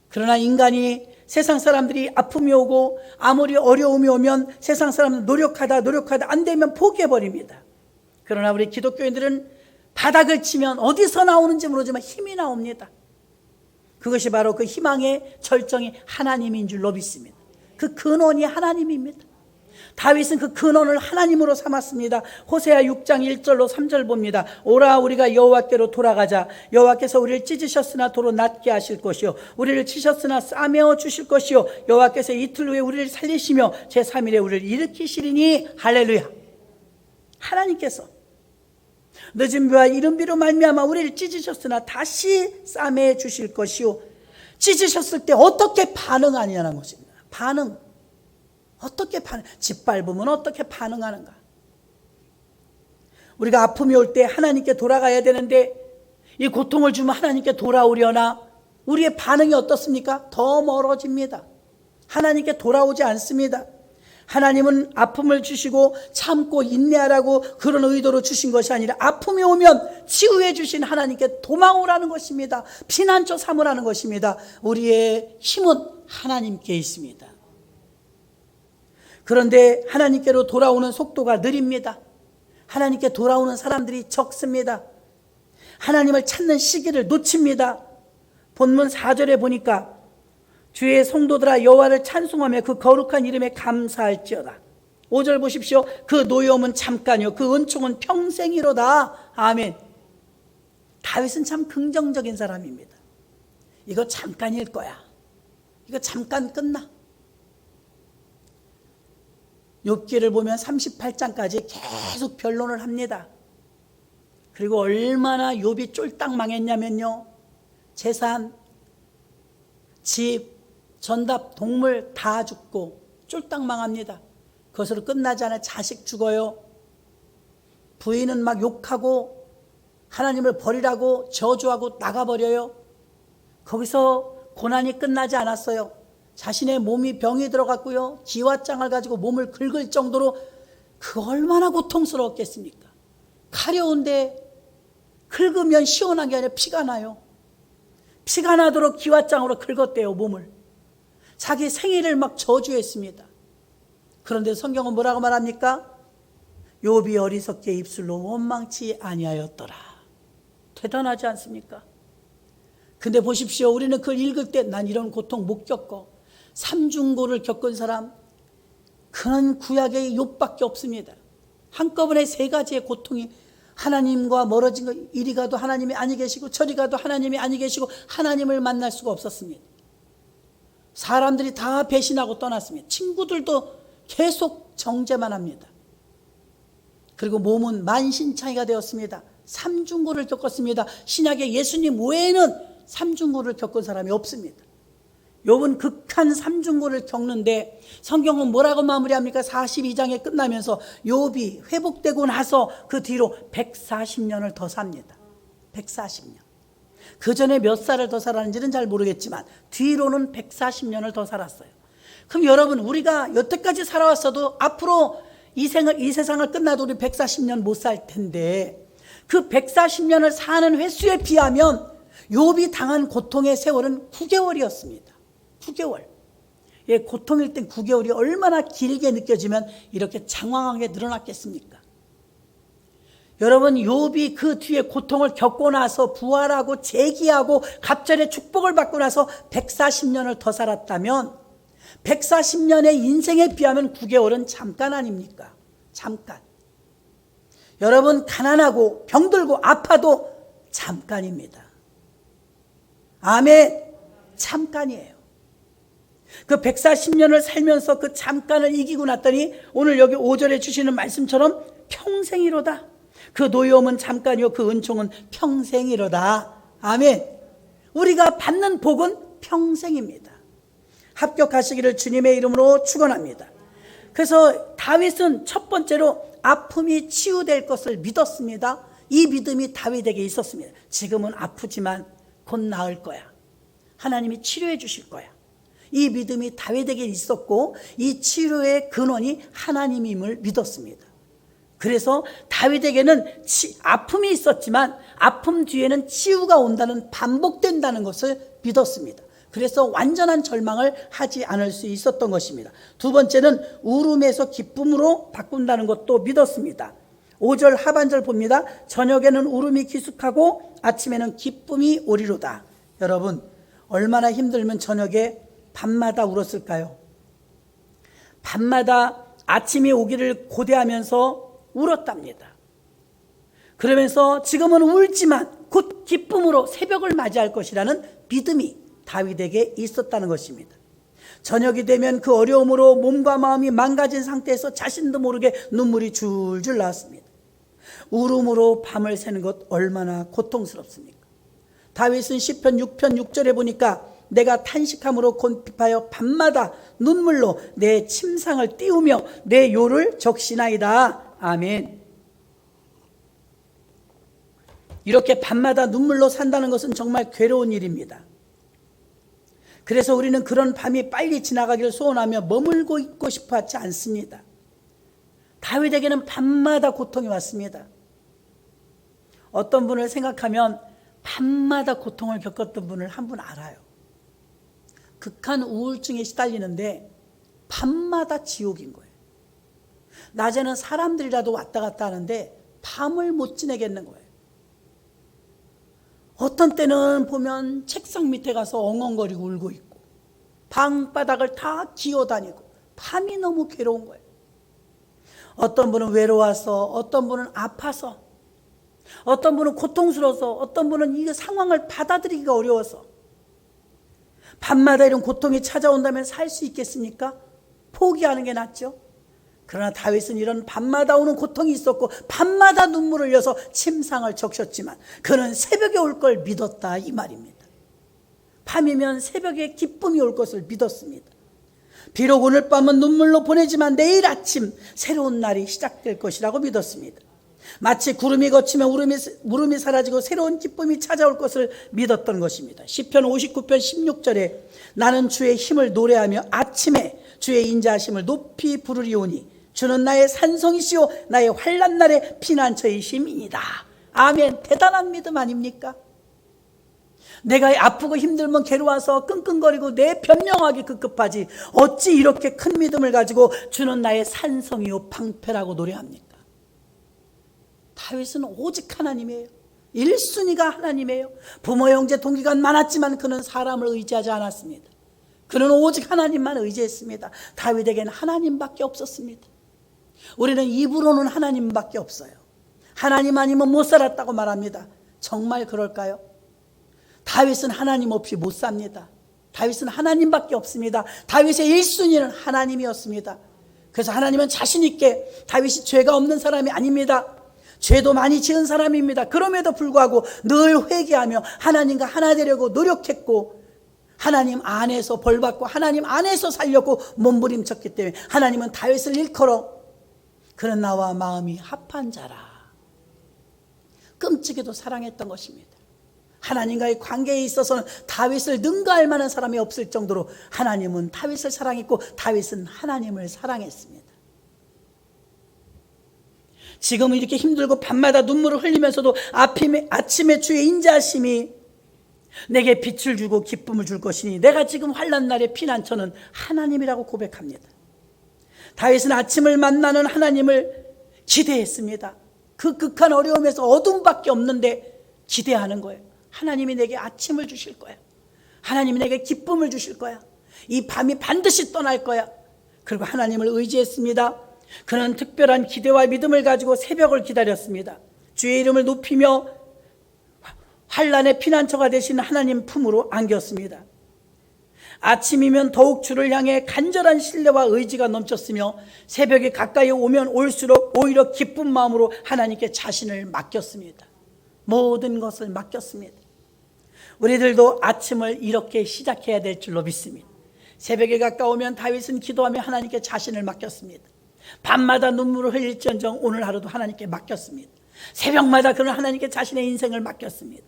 그러나 인간이 세상 사람들이 아픔이 오고 아무리 어려움이 오면 세상 사람은 노력하다 안 되면 포기해버립니다. 그러나 우리 기독교인들은 바닥을 치면 어디서 나오는지 모르지만 힘이 나옵니다. 그것이 바로 그 희망의 절정이 하나님인 줄로 믿습니다. 그 근원이 하나님입니다. 다윗은 그 근원을 하나님으로 삼았습니다. 호세아 6장 1절로 3절 봅니다. 오라 우리가 여호와께로 돌아가자. 여호와께서 우리를 찢으셨으나 도로 낫게 하실 것이요 우리를 치셨으나 싸매어 주실 것이요 여호와께서 이틀 후에 우리를 살리시며 제3일에 우리를 일으키시리니. 할렐루야. 하나님께서 늦은 비와 이른 비로 말미암아 우리를 찢으셨으나 다시 싸매어 주실 것이요. 찢으셨을 때 어떻게 반응하냐는 것입니다. 어떻게 짓밟으면 어떻게 반응하는가? 우리가 아픔이 올 때 하나님께 돌아가야 되는데 이 고통을 주면 하나님께 돌아오려나 우리의 반응이 어떻습니까? 더 멀어집니다. 하나님께 돌아오지 않습니다. 하나님은 아픔을 주시고 참고 인내하라고 그런 의도로 주신 것이 아니라 아픔이 오면 치유해 주신 하나님께 도망오라는 것입니다. 피난처 삼으라는 것입니다. 우리의 힘은 하나님께 있습니다. 그런데 하나님께로 돌아오는 속도가 느립니다. 하나님께 돌아오는 사람들이 적습니다. 하나님을 찾는 시기를 놓칩니다. 본문 4절에 보니까 주의 성도들아 여호와를 찬송하며 그 거룩한 이름에 감사할지어다. 5절 보십시오. 그 노여움은 잠깐이요 그 은총은 평생이로다. 아멘. 다윗은 참 긍정적인 사람입니다. 이거 잠깐일 거야. 이거 잠깐 끝나. 욥기를 보면 38장까지 계속 변론을 합니다. 그리고 얼마나 욥이 쫄딱 망했냐면요. 재산, 집, 전답, 동물 다 죽고 쫄딱 망합니다. 그것으로 끝나지 않아 자식 죽어요. 부인은 막 욕하고 하나님을 버리라고 저주하고 나가버려요. 거기서 고난이 끝나지 않았어요. 자신의 몸이 병이 들어갔고요. 기와장을 가지고 몸을 긁을 정도로 그 얼마나 고통스러웠겠습니까? 가려운데 긁으면 시원한 게 아니라 피가 나요. 피가 나도록 기와장으로 긁었대요, 몸을. 자기 생일을 막 저주했습니다. 그런데 성경은 뭐라고 말합니까? 욥이 어리석게 입술로 원망치 아니하였더라. 대단하지 않습니까? 근데 보십시오. 우리는 그걸 읽을 때 난 이런 고통 못 겪어. 삼중고를 겪은 사람, 그런 구약의 욥밖에 없습니다. 한꺼번에 세 가지의 고통이 하나님과 멀어진 것, 이리 가도 하나님이 아니 계시고 저리 가도 하나님이 아니 계시고 하나님을 만날 수가 없었습니다. 사람들이 다 배신하고 떠났습니다. 친구들도 계속 정죄만 합니다. 그리고 몸은 만신창이가 되었습니다. 삼중고를 겪었습니다. 신약의 예수님 외에는 삼중고를 겪은 사람이 없습니다. 욥은 극한 삼중고를 겪는데 성경은 뭐라고 마무리합니까? 42장에 끝나면서 욥이 회복되고 나서 그 뒤로 140년을 더 삽니다. 140년. 그 전에 몇 살을 더 살았는지는 잘 모르겠지만 뒤로는 140년을 더 살았어요. 그럼 여러분, 우리가 여태까지 살아왔어도 앞으로 이 세상을 끝나도 우리 140년 못 살 텐데 그 140년을 사는 횟수에 비하면 욥이 당한 고통의 세월은 9개월이었습니다. 9개월. 예, 고통일 땐 9개월이 얼마나 길게 느껴지면 이렇게 장황하게 늘어났겠습니까? 여러분, 욥이 그 뒤에 고통을 겪고 나서 부활하고 재기하고 갑절의 축복을 받고 나서 140년을 더 살았다면 140년의 인생에 비하면 9개월은 잠깐 아닙니까? 잠깐. 여러분, 가난하고 병들고 아파도 잠깐입니다. 아멘. 잠깐이에요. 그 140년을 살면서 그 잠깐을 이기고 났더니 오늘 여기 5절에 주시는 말씀처럼 평생이로다. 그 노여움은 잠깐이요 그 은총은 평생이로다. 아멘. 우리가 받는 복은 평생입니다. 합격하시기를 주님의 이름으로 축원합니다. 그래서 다윗은 첫 번째로 아픔이 치유될 것을 믿었습니다. 이 믿음이 다윗에게 있었습니다. 지금은 아프지만 곧 나을 거야. 하나님이 치료해 주실 거야. 이 믿음이 다윗에게 있었고 이 치료의 근원이 하나님임을 믿었습니다. 그래서 다윗에게는 아픔이 있었지만 아픔 뒤에는 치유가 온다는, 반복된다는 것을 믿었습니다. 그래서 완전한 절망을 하지 않을 수 있었던 것입니다. 두 번째는 울음에서 기쁨으로 바꾼다는 것도 믿었습니다. 5절 하반절 봅니다. 저녁에는 울음이 기숙하고 아침에는 기쁨이 오리로다. 여러분, 얼마나 힘들면 저녁에 밤마다 울었을까요? 밤마다 아침이 오기를 고대하면서 울었답니다. 그러면서 지금은 울지만 곧 기쁨으로 새벽을 맞이할 것이라는 믿음이 다윗에게 있었다는 것입니다. 저녁이 되면 그 어려움으로 몸과 마음이 망가진 상태에서 자신도 모르게 눈물이 줄줄 나왔습니다. 울음으로 밤을 새는 것 얼마나 고통스럽습니까? 다윗은 시편 6편 6절에 보니까 내가 탄식함으로 곤핍하여 밤마다 눈물로 내 침상을 띄우며 내 요를 적시나이다. 아멘. 이렇게 밤마다 눈물로 산다는 것은 정말 괴로운 일입니다. 그래서 우리는 그런 밤이 빨리 지나가기를 소원하며 머물고 있고 싶어 하지 않습니다. 다윗에게는 밤마다 고통이 왔습니다. 어떤 분을 생각하면 밤마다 고통을 겪었던 분을 한 분 알아요. 극한 우울증에 시달리는데 밤마다 지옥인 거예요. 낮에는 사람들이라도 왔다 갔다 하는데 밤을 못 지내겠는 거예요. 어떤 때는 보면 책상 밑에 가서 엉엉거리고 울고 있고 방바닥을 다 기어다니고 밤이 너무 괴로운 거예요. 어떤 분은 외로워서, 어떤 분은 아파서, 어떤 분은 고통스러워서, 어떤 분은 이 상황을 받아들이기가 어려워서 밤마다 이런 고통이 찾아온다면 살 수 있겠습니까? 포기하는 게 낫죠. 그러나 다윗은 이런 밤마다 오는 고통이 있었고 밤마다 눈물을 흘려서 침상을 적셨지만 그는 새벽에 올 걸 믿었다 이 말입니다. 밤이면 새벽에 기쁨이 올 것을 믿었습니다. 비록 오늘 밤은 눈물로 보내지만 내일 아침 새로운 날이 시작될 것이라고 믿었습니다. 마치 구름이 걷히면 물음이 사라지고 새로운 기쁨이 찾아올 것을 믿었던 것입니다. 시편 59편 16절에 나는 주의 힘을 노래하며 아침에 주의 인자하심을 높이 부르리오니 주는 나의 산성이시오 나의 환난 날의 피난처이심이니이다. 아멘. 대단한 믿음 아닙니까? 내가 아프고 힘들면 괴로워서 끙끙거리고 내 변명하기 급급하지 어찌 이렇게 큰 믿음을 가지고 주는 나의 산성이요 방패라고 노래합니까? 다윗은 오직 하나님이에요. 1순위가 하나님이에요. 부모 형제 동기가 많았지만 그는 사람을 의지하지 않았습니다. 그는 오직 하나님만 의지했습니다. 다윗에게는 하나님밖에 없었습니다. 우리는 입으로는 하나님밖에 없어요. 하나님 아니면 못 살았다고 말합니다. 정말 그럴까요? 다윗은 하나님 없이 못 삽니다. 다윗은 하나님밖에 없습니다. 다윗의 1순위는 하나님이었습니다. 그래서 하나님은 자신 있게 다윗이 죄가 없는 사람이 아닙니다. 죄도 많이 지은 사람입니다. 그럼에도 불구하고 늘 회개하며 하나님과 하나 되려고 노력했고 하나님 안에서 벌받고 하나님 안에서 살렸고 몸부림쳤기 때문에 하나님은 다윗을 일컬어 그는 나와 마음이 합한 자라 끔찍이도 사랑했던 것입니다. 하나님과의 관계에 있어서는 다윗을 능가할 만한 사람이 없을 정도로 하나님은 다윗을 사랑했고 다윗은 하나님을 사랑했습니다. 지금은 이렇게 힘들고 밤마다 눈물을 흘리면서도 아침에 주의 인자하심이 내게 빛을 주고 기쁨을 줄 것이니 내가 지금 환난 날의 피난처는 하나님이라고 고백합니다. 다윗은 아침을 만나는 하나님을 기대했습니다. 그 극한 어려움에서 어둠밖에 없는데 기대하는 거예요. 하나님이 내게 아침을 주실 거야. 하나님이 내게 기쁨을 주실 거야. 이 밤이 반드시 떠날 거야. 그리고 하나님을 의지했습니다. 그는 특별한 기대와 믿음을 가지고 새벽을 기다렸습니다. 주의 이름을 높이며 환난의 피난처가 되신 하나님 품으로 안겼습니다. 아침이면 더욱 주를 향해 간절한 신뢰와 의지가 넘쳤으며 새벽이 가까이 오면 올수록 오히려 기쁜 마음으로 하나님께 자신을 맡겼습니다. 모든 것을 맡겼습니다. 우리들도 아침을 이렇게 시작해야 될 줄로 믿습니다. 새벽에 가까우면 다윗은 기도하며 하나님께 자신을 맡겼습니다. 밤마다 눈물을 흘릴지언정 오늘 하루도 하나님께 맡겼습니다. 새벽마다 그는 하나님께 자신의 인생을 맡겼습니다.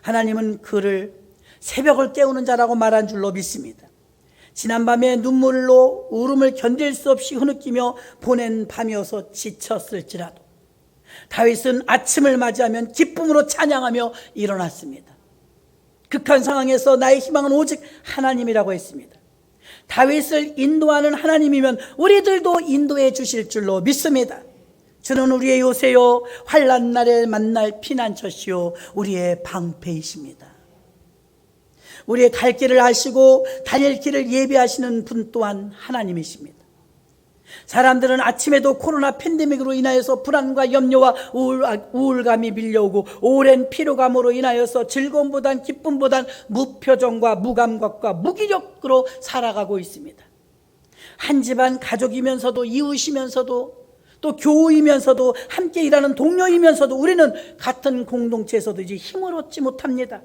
하나님은 그를 새벽을 깨우는 자라고 말한 줄로 믿습니다. 지난밤에 눈물로 울음을 견딜 수 없이 흐느끼며 보낸 밤이어서 지쳤을지라도 다윗은 아침을 맞이하면 기쁨으로 찬양하며 일어났습니다. 극한 상황에서 나의 희망은 오직 하나님이라고 했습니다. 다윗을 인도하는 하나님이면 우리들도 인도해 주실 줄로 믿습니다. 주는 우리의 요새요 환난 날에 만날 피난처시요 우리의 방패이십니다. 우리의 갈 길을 아시고 다닐 길을 예비하시는 분 또한 하나님이십니다. 사람들은 아침에도 코로나 팬데믹으로 인하여서 불안과 염려와 우울감이 밀려오고 오랜 피로감으로 인하여서 즐거움보단 기쁨보단 무표정과 무감각과 무기력으로 살아가고 있습니다. 한 집안 가족이면서도 이웃이면서도 또 교우이면서도 함께 일하는 동료이면서도 우리는 같은 공동체에서도 이제 힘을 얻지 못합니다.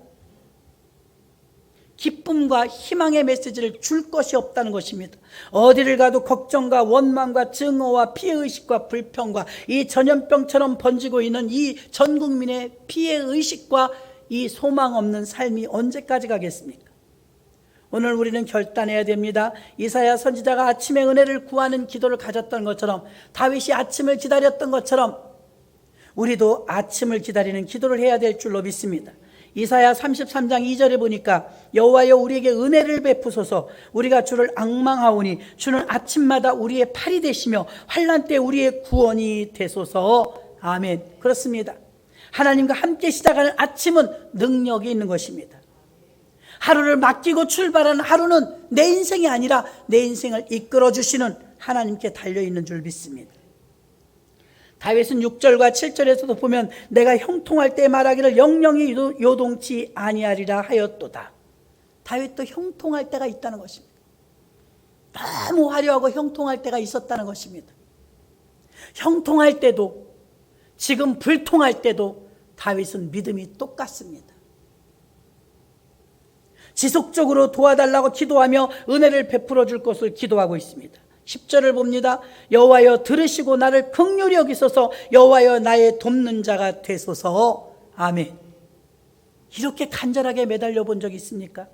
기쁨과 희망의 메시지를 줄 것이 없다는 것입니다. 어디를 가도 걱정과 원망과 증오와 피해의식과 불평과 이 전염병처럼 번지고 있는 이 전 국민의 피해의식과 이 소망 없는 삶이 언제까지 가겠습니까? 오늘 우리는 결단해야 됩니다. 이사야 선지자가 아침에 은혜를 구하는 기도를 가졌던 것처럼, 다윗이 아침을 기다렸던 것처럼 우리도 아침을 기다리는 기도를 해야 될 줄로 믿습니다. 이사야 33장 2절에 보니까 여호와여 우리에게 은혜를 베푸소서, 우리가 주를 앙망하오니 주는 아침마다 우리의 팔이 되시며 환난 때 우리의 구원이 되소서. 아멘. 그렇습니다. 하나님과 함께 시작하는 아침은 능력이 있는 것입니다. 하루를 맡기고 출발하는 하루는 내 인생이 아니라 내 인생을 이끌어 주시는 하나님께 달려있는 줄 믿습니다. 다윗은 6절과 7절에서도 보면 내가 형통할 때 말하기를 영영이 요동치 아니하리라 하였도다. 다윗도 형통할 때가 있다는 것입니다. 너무 화려하고 형통할 때가 있었다는 것입니다. 형통할 때도 지금 불통할 때도 다윗은 믿음이 똑같습니다. 지속적으로 도와달라고 기도하며 은혜를 베풀어 줄 것을 기도하고 있습니다. 10절을 봅니다. 여호와여 들으시고 나를 긍휼히 여기소서, 여호와여 나의 돕는 자가 되소서. 아멘. 이렇게 간절하게 매달려 본 적이 있습니까?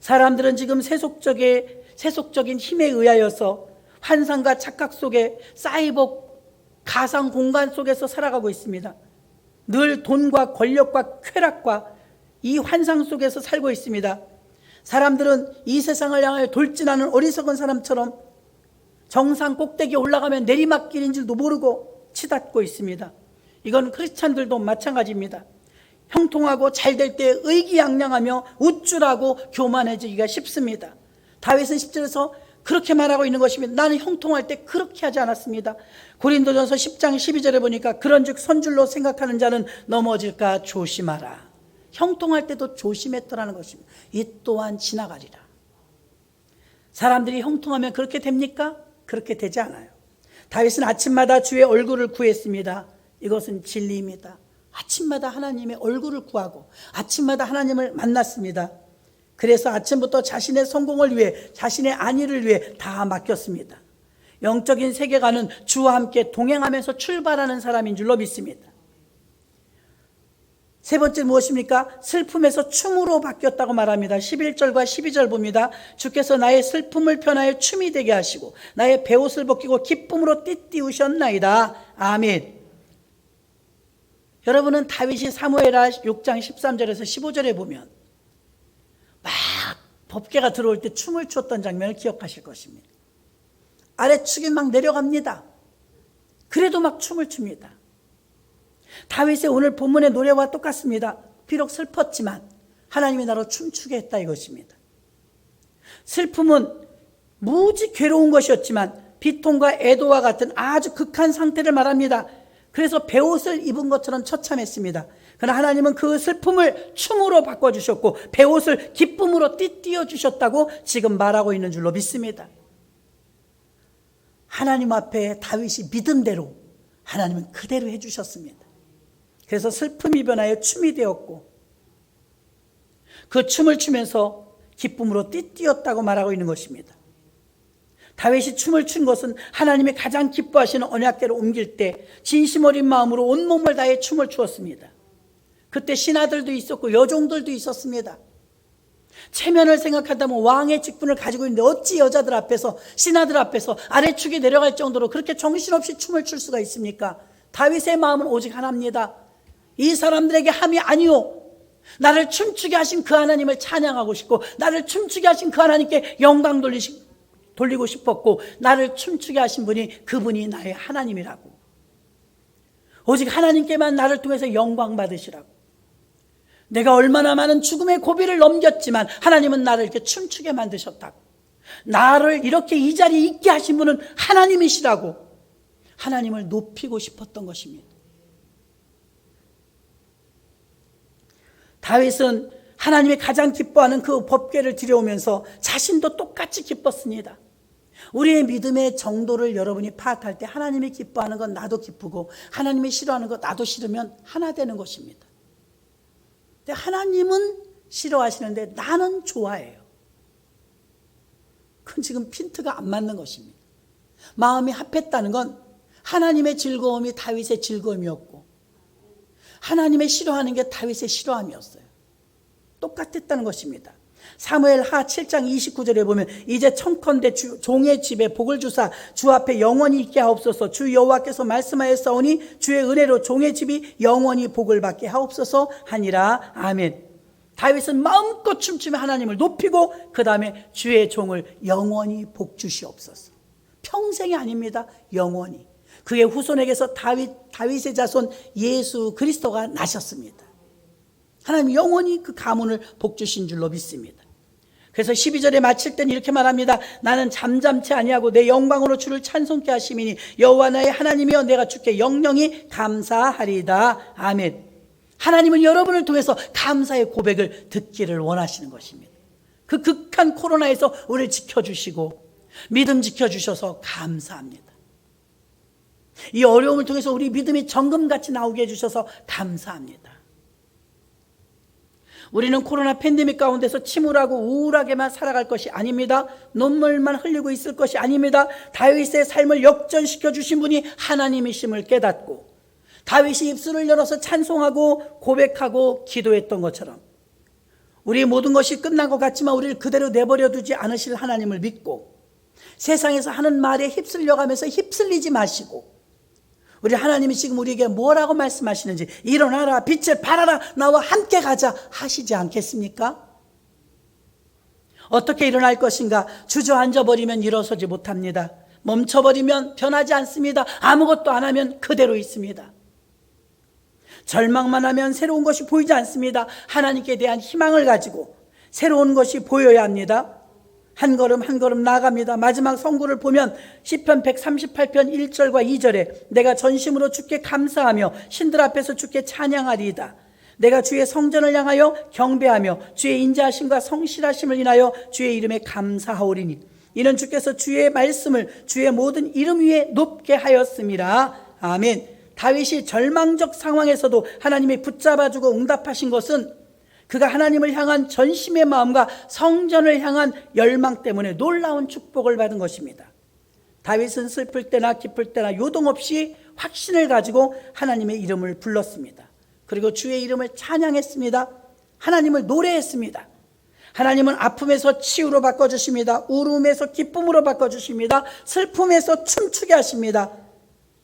사람들은 지금 세속적인 힘에 의하여서 환상과 착각 속에 사이버 가상 공간 속에서 살아가고 있습니다. 늘 돈과 권력과 쾌락과 이 환상 속에서 살고 있습니다. 사람들은 이 세상을 향하여 돌진하는 어리석은 사람처럼 정상 꼭대기에 올라가면 내리막길인 줄도 모르고 치닫고 있습니다. 이건 크리스찬들도 마찬가지입니다. 형통하고 잘 될 때 의기양양하며 우쭐하고 교만해지기가 쉽습니다. 다윗은 10절에서 그렇게 말하고 있는 것입니다. 나는 형통할 때 그렇게 하지 않았습니다. 고린도전서 10장 12절에 보니까 그런즉 선줄로 생각하는 자는 넘어질까 조심하라. 형통할 때도 조심했더라는 것입니다. 이 또한 지나가리라. 사람들이 형통하면 그렇게 됩니까? 그렇게 되지 않아요. 다윗은 아침마다 주의 얼굴을 구했습니다. 이것은 진리입니다. 아침마다 하나님의 얼굴을 구하고 아침마다 하나님을 만났습니다. 그래서 아침부터 자신의 성공을 위해, 자신의 안위를 위해 다 맡겼습니다. 영적인 세계관은 주와 함께 동행하면서 출발하는 사람인 줄로 믿습니다. 세 번째 무엇입니까? 슬픔에서 춤으로 바뀌었다고 말합니다. 11절과 12절 봅니다. 주께서 나의 슬픔을 편하여 춤이 되게 하시고 나의 베옷을 벗기고 기쁨으로 띠띠우셨나이다. 아멘. 여러분은 다윗이 사무엘하 6장 13절에서 15절에 보면 막 법궤가 들어올 때 춤을 췄던 장면을 기억하실 것입니다. 아래축이 막 내려갑니다. 그래도 막 춤을 춥니다. 다윗의 오늘 본문의 노래와 똑같습니다. 비록 슬펐지만 하나님이 나로 춤추게 했다 이것입니다. 슬픔은 무지 괴로운 것이었지만 비통과 애도와 같은 아주 극한 상태를 말합니다. 그래서 베옷을 입은 것처럼 처참했습니다. 그러나 하나님은 그 슬픔을 춤으로 바꿔주셨고 베옷을 기쁨으로 띠띠어 주셨다고 지금 말하고 있는 줄로 믿습니다. 하나님 앞에 다윗이 믿음대로 하나님은 그대로 해주셨습니다. 그래서 슬픔이 변하여 춤이 되었고 그 춤을 추면서 기쁨으로 띠띠었다고 말하고 있는 것입니다. 다윗이 춤을 춘 것은 하나님이 가장 기뻐하시는 언약궤를 옮길 때 진심 어린 마음으로 온몸을 다해 춤을 추었습니다. 그때 신하들도 있었고 여종들도 있었습니다. 체면을 생각한다면 왕의 직분을 가지고 있는데 어찌 여자들 앞에서, 신하들 앞에서 아래축이 내려갈 정도로 그렇게 정신없이 춤을 출 수가 있습니까? 다윗의 마음은 오직 하나입니다. 이 사람들에게 함이 아니오, 나를 춤추게 하신 그 하나님을 찬양하고 싶고 나를 춤추게 하신 그 하나님께 영광 돌리고 싶었고 나를 춤추게 하신 분이 그분이 나의 하나님이라고, 오직 하나님께만 나를 통해서 영광 받으시라고. 내가 얼마나 많은 죽음의 고비를 넘겼지만 하나님은 나를 이렇게 춤추게 만드셨다고. 나를 이렇게 이 자리에 있게 하신 분은 하나님이시라고 하나님을 높이고 싶었던 것입니다. 다윗은 하나님이 가장 기뻐하는 그 법궤를 들여오면서 자신도 똑같이 기뻤습니다. 우리의 믿음의 정도를 여러분이 파악할 때 하나님이 기뻐하는 건 나도 기쁘고 하나님이 싫어하는 건 나도 싫으면 하나 되는 것입니다. 근데 하나님은 싫어하시는데 나는 좋아해요. 그건 지금 핀트가 안 맞는 것입니다. 마음이 합했다는 건 하나님의 즐거움이 다윗의 즐거움이었고 하나님의 싫어하는 게 다윗의 싫어함이었어요. 똑같았다는 것입니다. 사무엘하 7장 29절에 보면 이제 청컨대 종의 집에 복을 주사 주 앞에 영원히 있게 하옵소서. 주 여호와께서 말씀하였사오니 주의 은혜로 종의 집이 영원히 복을 받게 하옵소서 하니라. 아멘. 다윗은 마음껏 춤추며 하나님을 높이고 그 다음에 주의 종을 영원히 복 주시옵소서. 평생이 아닙니다. 영원히. 그의 후손에게서 다윗의 자손 예수 그리스도가 나셨습니다. 하나님 영원히 그 가문을 복 주신 줄로 믿습니다. 그래서 12절에 마칠 때는 이렇게 말합니다. 나는 잠잠치 아니하고 내 영광으로 주를 찬송케 하심이니 여호와 나의 하나님이여 내가 주께 영영이 감사하리이다. 아멘. 하나님은 여러분을 통해서 감사의 고백을 듣기를 원하시는 것입니다. 그 극한 코로나에서 우리를 지켜주시고 믿음 지켜주셔서 감사합니다. 이 어려움을 통해서 우리 믿음이 정금같이 나오게 해주셔서 감사합니다. 우리는 코로나 팬데믹 가운데서 침울하고 우울하게만 살아갈 것이 아닙니다. 눈물만 흘리고 있을 것이 아닙니다. 다윗의 삶을 역전시켜 주신 분이 하나님이심을 깨닫고 다윗이 입술을 열어서 찬송하고 고백하고 기도했던 것처럼 우리 모든 것이 끝난 것 같지만 우리를 그대로 내버려 두지 않으실 하나님을 믿고 세상에서 하는 말에 휩쓸려가면서 휩쓸리지 마시고 우리 하나님이 지금 우리에게 뭐라고 말씀하시는지 일어나라 빛을 발하라 나와 함께 가자 하시지 않겠습니까? 어떻게 일어날 것인가? 주저앉아버리면 일어서지 못합니다. 멈춰버리면 변하지 않습니다. 아무것도 안 하면 그대로 있습니다. 절망만 하면 새로운 것이 보이지 않습니다. 하나님께 대한 희망을 가지고 새로운 것이 보여야 합니다. 한 걸음 한 걸음 나아갑니다. 마지막 성구를 보면 시편 138편 1절과 2절에 내가 전심으로 주께 감사하며 신들 앞에서 주께 찬양하리이다. 내가 주의 성전을 향하여 경배하며 주의 인자하심과 성실하심을 인하여 주의 이름에 감사하오리니 이는 주께서 주의 말씀을 주의 모든 이름 위에 높게 하였음이라. 아멘. 다윗이 절망적 상황에서도 하나님이 붙잡아주고 응답하신 것은 그가 하나님을 향한 전심의 마음과 성전을 향한 열망 때문에 놀라운 축복을 받은 것입니다. 다윗은 슬플 때나 기쁠 때나 요동 없이 확신을 가지고 하나님의 이름을 불렀습니다. 그리고 주의 이름을 찬양했습니다. 하나님을 노래했습니다. 하나님은 아픔에서 치유로 바꿔주십니다. 울음에서 기쁨으로 바꿔주십니다. 슬픔에서 춤추게 하십니다.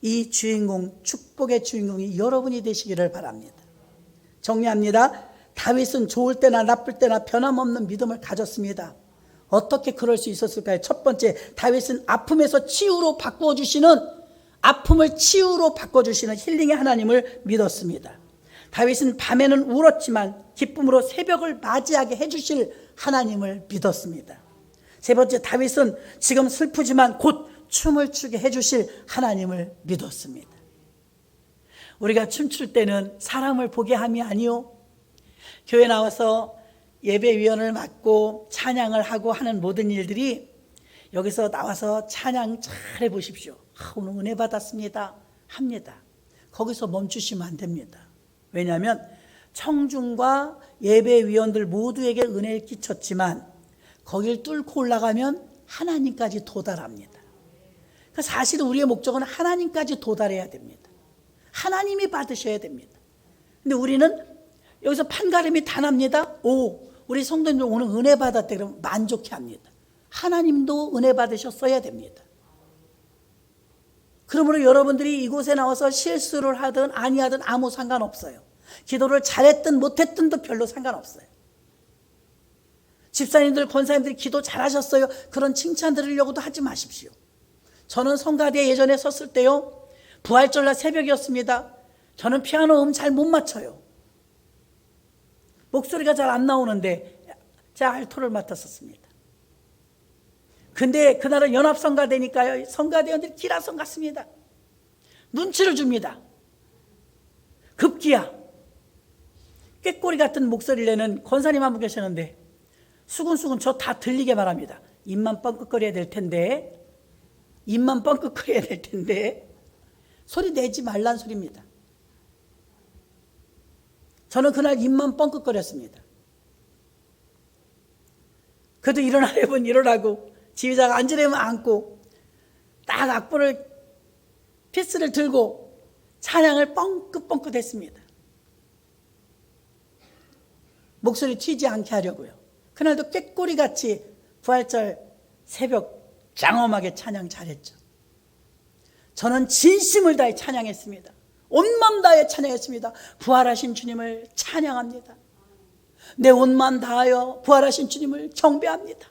이 주인공, 축복의 주인공이 여러분이 되시기를 바랍니다. 정리합니다. 다윗은 좋을 때나 나쁠 때나 변함없는 믿음을 가졌습니다. 어떻게 그럴 수 있었을까요? 첫 번째, 다윗은 아픔에서 치유로 바꿔주시는 아픔을 치유로 바꿔주시는 힐링의 하나님을 믿었습니다. 다윗은 밤에는 울었지만 기쁨으로 새벽을 맞이하게 해주실 하나님을 믿었습니다. 세 번째, 다윗은 지금 슬프지만 곧 춤을 추게 해주실 하나님을 믿었습니다. 우리가 춤출 때는 사람을 보게 함이 아니요 교회 나와서 예배위원을 맡고 찬양을 하고 하는 모든 일들이 여기서 나와서 찬양 잘 해보십시오. 오늘 은혜 받았습니다 합니다. 거기서 멈추시면 안 됩니다. 왜냐하면 청중과 예배위원들 모두에게 은혜를 끼쳤지만 거길 뚫고 올라가면 하나님까지 도달합니다. 그러니까 사실은 우리의 목적은 하나님까지 도달해야 됩니다. 하나님이 받으셔야 됩니다. 근데 우리는 여기서 판가름이 다 납니다. 우리 성도님들 오늘 은혜 받았대 그러면 만족해 합니다. 하나님도 은혜 받으셨어야 됩니다. 그러므로 여러분들이 이곳에 나와서 실수를 하든 아니하든 아무 상관없어요. 기도를 잘했든 못했든도 별로 상관없어요. 집사님들, 권사님들이 기도 잘하셨어요. 그런 칭찬 들으려고도 하지 마십시오. 저는 성가대에 예전에 섰을 때요, 부활절날 새벽이었습니다. 저는 피아노 잘 못 맞춰요. 목소리가 잘 안 나오는데 제가 알토를 맡았었습니다. 근데 그날은 연합성가되니까요, 성가대원들이 기라성 같습니다. 눈치를 줍니다. 급기야 꾀꼬리 같은 목소리를 내는 권사님 한 분 계셨는데, 수근수근 저 다 들리게 말합니다. 입만 뻥끗거려야 될 텐데, 입만 뻥끗거려야 될 텐데 소리 내지 말란 소리입니다. 저는 그날 입만 뻥끗거렸습니다. 그래도 일어나려면 일어나고, 지휘자가 앉으려면 앉고, 딱 악보를 피스를 들고 찬양을 뻥끗뻥끗 했습니다. 목소리 튀지 않게 하려고요. 그날도 꾀꼬리같이 부활절 새벽 장엄하게 찬양 잘했죠. 저는 진심을 다해 찬양했습니다. 온 마음 다해 찬양했습니다. 부활하신 주님을 찬양합니다. 내 온 마음 다하여 부활하신 주님을 경배합니다.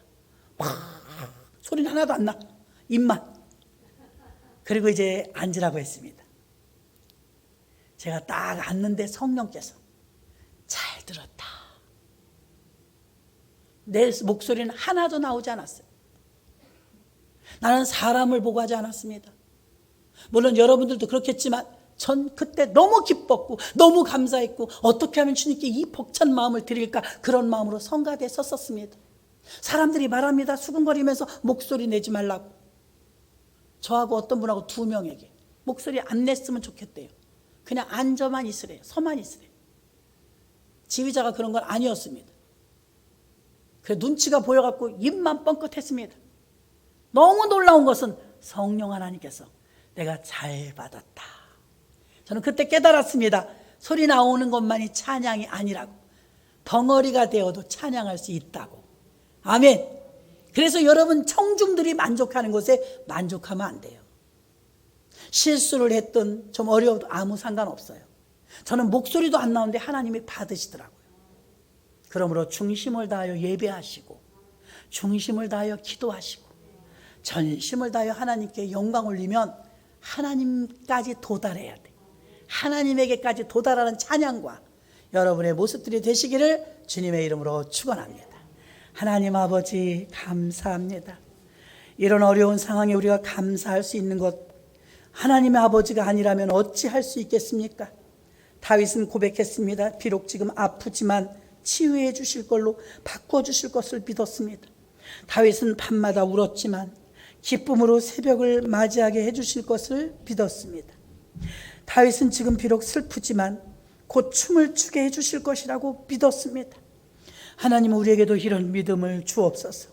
소리는 하나도 안 나. 입만. 그리고 이제 앉으라고 했습니다. 제가 딱 앉는데 성령께서 잘 들었다. 내 목소리는 하나도 나오지 않았어요. 나는 사람을 보고 하지 않았습니다. 물론 여러분들도 그렇겠지만 전 그때 너무 기뻤고 너무 감사했고, 어떻게 하면 주님께 이 벅찬 마음을 드릴까, 그런 마음으로 성가대에 섰었습니다. 사람들이 말합니다. 수근거리면서 목소리 내지 말라고. 저하고 어떤 분하고 2명에게 목소리 안 냈으면 좋겠대요. 그냥 앉아만 있으래요. 서만 있으래요. 지휘자가 그런 건 아니었습니다. 그래 눈치가 보여갖고 입만 뻥끗했습니다. 너무 놀라운 것은 성령 하나님께서 내가 잘 받았다. 저는 그때 깨달았습니다. 소리 나오는 것만이 찬양이 아니라고. 덩어리가 되어도 찬양할 수 있다고. 아멘. 그래서 여러분, 청중들이 만족하는 것에 만족하면 안 돼요. 실수를 했든 좀 어려워도 아무 상관없어요. 저는 목소리도 안 나오는데 하나님이 받으시더라고요. 그러므로 중심을 다하여 예배하시고, 중심을 다하여 기도하시고, 전심을 다하여 하나님께 영광 올리면 하나님까지 도달해야 돼. 하나님에게까지 도달하는 찬양과 여러분의 모습들이 되시기를 주님의 이름으로 축원합니다. 하나님 아버지, 감사합니다. 이런 어려운 상황에 우리가 감사할 수 있는 것, 하나님의 아버지가 아니라면 어찌할 수 있겠습니까? 다윗은 고백했습니다. 비록 지금 아프지만 치유해 주실 걸로 바꿔주실 것을 믿었습니다. 다윗은 밤마다 울었지만 기쁨으로 새벽을 맞이하게 해주실 것을 믿었습니다. 다윗은 지금 비록 슬프지만 곧 춤을 추게 해주실 것이라고 믿었습니다. 하나님, 우리에게도 이런 믿음을 주옵소서.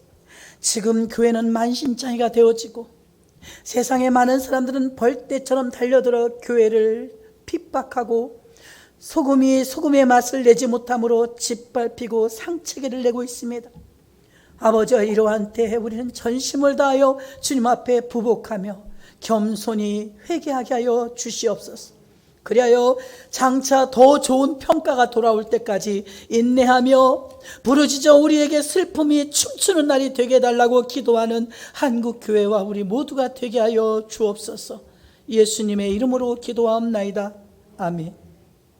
지금 교회는 만신창이가 되어지고 세상의 많은 사람들은 벌떼처럼 달려들어 교회를 핍박하고 소금이 소금의 맛을 내지 못함으로 짓밟히고 상체기를 내고 있습니다. 아버지와 이러한 때에 우리는 전심을 다하여 주님 앞에 부복하며 겸손히 회개하게 하여 주시옵소서. 그리하여 장차 더 좋은 평가가 돌아올 때까지 인내하며 부르짖어 우리에게 슬픔이 춤추는 날이 되게 해달라고 기도하는 한국교회와 우리 모두가 되게 하여 주옵소서. 예수님의 이름으로 기도하옵나이다. 아멘.